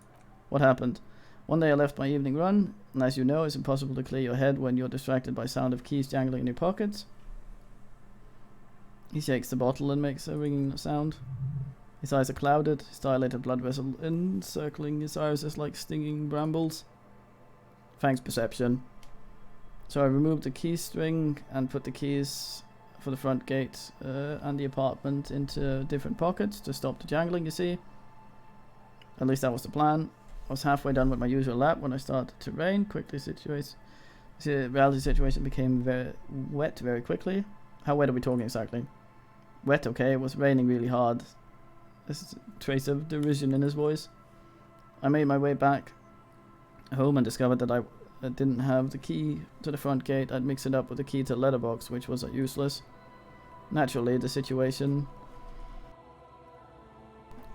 What happened? One day I left my evening run, and as you know, it's impossible to clear your head when you're distracted by sound of keys jangling in your pockets. He shakes the bottle and makes a ringing sound. His eyes are clouded, his dilated blood vessel encircling his irises like stinging brambles. Thanks, perception. So I removed the key string and put the keys for the front gate and the apartment into different pockets to stop the jangling, you see. At least that was the plan. I was halfway done with my usual lap when I started to rain. Quickly, the reality situation became very wet very quickly. How wet are we talking exactly? Wet, okay. It was raining really hard. There's a trace of derision in his voice. I made my way back home and discovered that I didn't have the key to the front gate. I'd mixed it up with the key to the letterbox, which was useless. Naturally, the situation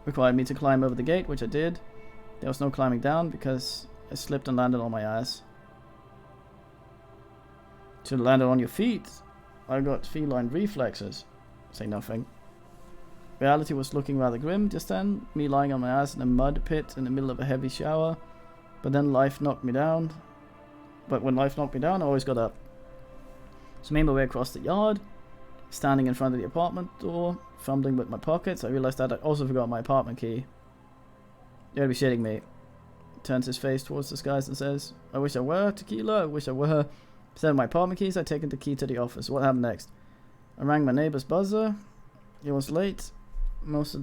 required me to climb over the gate, which I did. There was no climbing down because I slipped and landed on my ass. Should have landed on your feet. I got feline reflexes. Say nothing. Reality was looking rather grim just then, me lying on my ass in a mud pit in the middle of a heavy shower. But then life knocked me down. But when life knocked me down, I always got up. So I made my way across the yard, standing in front of the apartment door, fumbling with my pockets. I realized that I also forgot my apartment key. You gotta be shitting me. Turns his face towards the skies and says, I wish I were Tequila, I wish I were. Instead of my apartment keys, I'd taken the key to the office. What happened next? I rang my neighbor's buzzer. He was late. Most of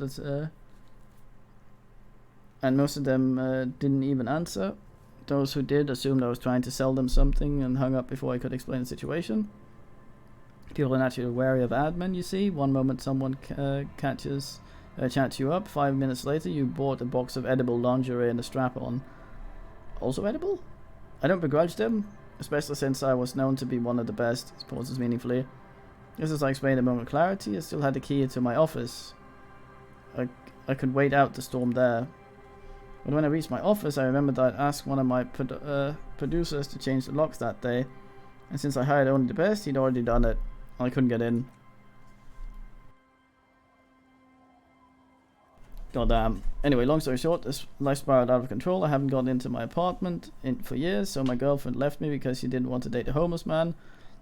them didn't even answer. Those who did assumed I was trying to sell them something and hung up before I could explain the situation. People are naturally wary of admin, you see. One moment someone chats you up. 5 minutes later you bought a box of edible lingerie and a strap-on. Also edible? I don't begrudge them, especially since I was known to be one of the best. He pauses meaningfully. Just as I explained a moment of clarity, I still had the key to my office. I could wait out the storm there. But when I reached my office, I remembered that I'd asked one of my producers to change the locks that day. And since I hired only the best, he'd already done it. I couldn't get in. Goddamn. Anyway, long story short, this life spiraled out of control. I haven't gotten into my apartment for years, so my girlfriend left me because she didn't want to date a homeless man.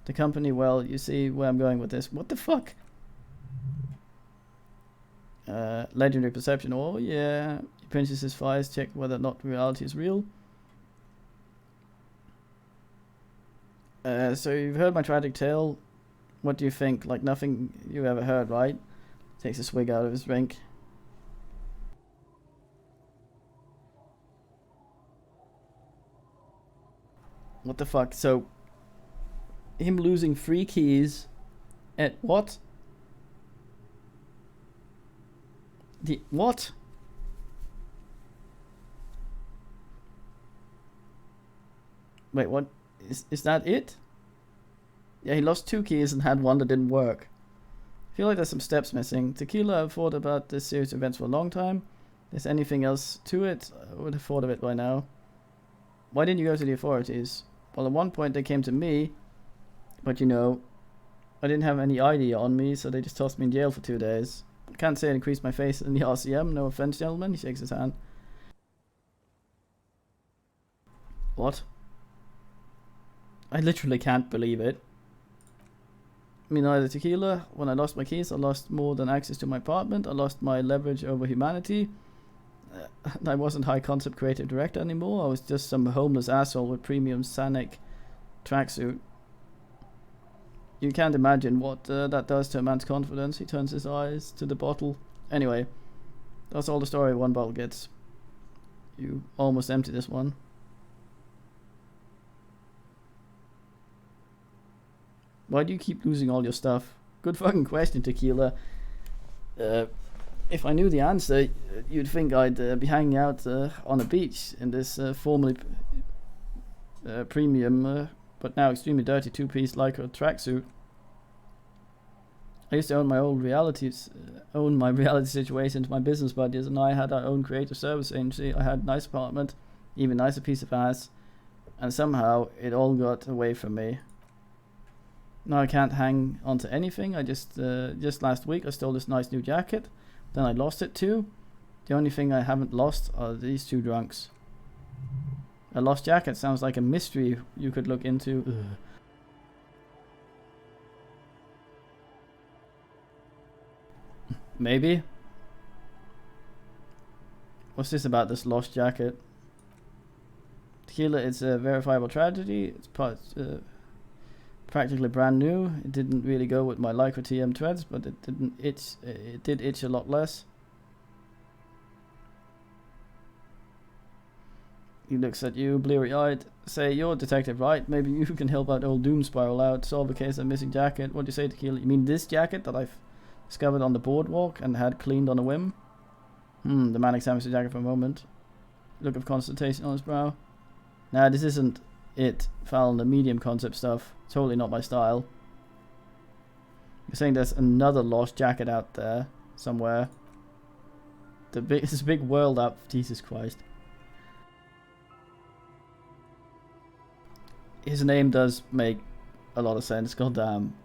The company, well, you see where I'm going with this. What the fuck? Legendary perception. Oh yeah. He pinches his thighs, check whether or not reality is real. So you've heard my tragic tale. What do you think? Like nothing you ever heard, right? Takes a swig out of his drink. What the fuck? So him losing 3 keys at what? The what? Wait, what? Is that it? Yeah, he lost 2 keys and had one that didn't work. I feel like there's some steps missing. Tequila, I've thought about this series of events for a long time. Is anything else to it? I would have thought of it by now. Why didn't you go to the authorities? Well, at one point they came to me, but you know, I didn't have any ID on me, so they just tossed me in jail for 2 days. I can't say it increased my face in the RCM, no offense, gentlemen. He shakes his hand. What? I literally can't believe it. Me neither, Tequila. When I lost my keys, I lost more than access to my apartment. I lost my leverage over humanity. I wasn't high concept creative director anymore. I was just some homeless asshole with premium Sanic tracksuit. You can't imagine what that does to a man's confidence. He turns his eyes to the bottle. Anyway, that's all the story one bottle gets. You almost empty this one. Why do you keep losing all your stuff? Good fucking question, Tequila. If I knew the answer, you'd think I'd be hanging out on a beach in this formerly premium, but now extremely dirty 2-piece Lycra tracksuit. I used to own my old reality situations, my business buddies, and I had our own creative service agency. I had a nice apartment, even nicer piece of ass, and somehow it all got away from me. Now I can't hang on to anything. I just last week I stole this nice new jacket, then I lost it too. The only thing I haven't lost are these 2 drunks. A lost jacket sounds like a mystery you could look into. Ugh. Maybe. What's this about this lost jacket? Tequila, it's a verifiable tragedy. It's practically brand new. It didn't really go with my Lycra TM threads, but it didn't itch. It did itch a lot less. He looks at you, bleary-eyed. Say, you're a detective, right? Maybe you can help out old Doom Spiral out, solve a case of missing jacket. What do you say, Tequila? You mean this jacket that I've discovered on the boardwalk and had cleaned on a whim? The man examines the jacket for a moment. Look of consternation on his brow. Nah, this isn't it. Foul the medium concept stuff. Totally not my style. You're saying there's another lost jacket out there somewhere? This big world up. Jesus Christ. His name does make a lot of sense. Goddamn.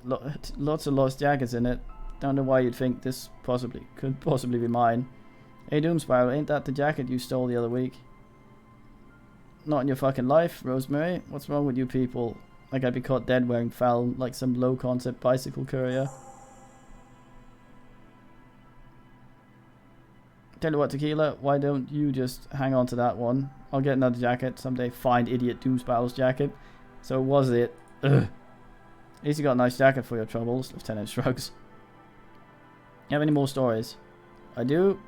Lots of lost jackets in it. Don't know why you'd think this could possibly be mine. Hey Doomspiral, ain't that the jacket you stole the other week? Not in your fucking life, Rosemary. What's wrong with you people? Like I'd be caught dead wearing foul like some low concept bicycle courier. Tell you what, Tequila, why don't you just hang on to that one? I'll get another jacket someday. Find idiot Doomspiral's jacket. So was it? Ugh. At least you got a nice jacket for your troubles, Lieutenant shrugs. You have any more stories? I do.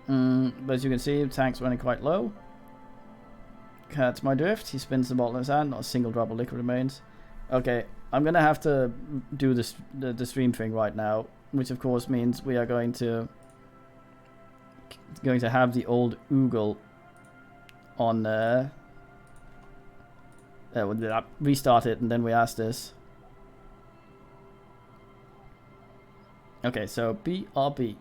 But as you can see, the tank's running quite low. Catch my drift. He spins the bottle in his hand. Not a single drop of liquid remains. Okay, I'm gonna have to do this the stream thing right now, which of course means we are going to have the old Oogle on restart it, and then we ask this. Okay, so BRB.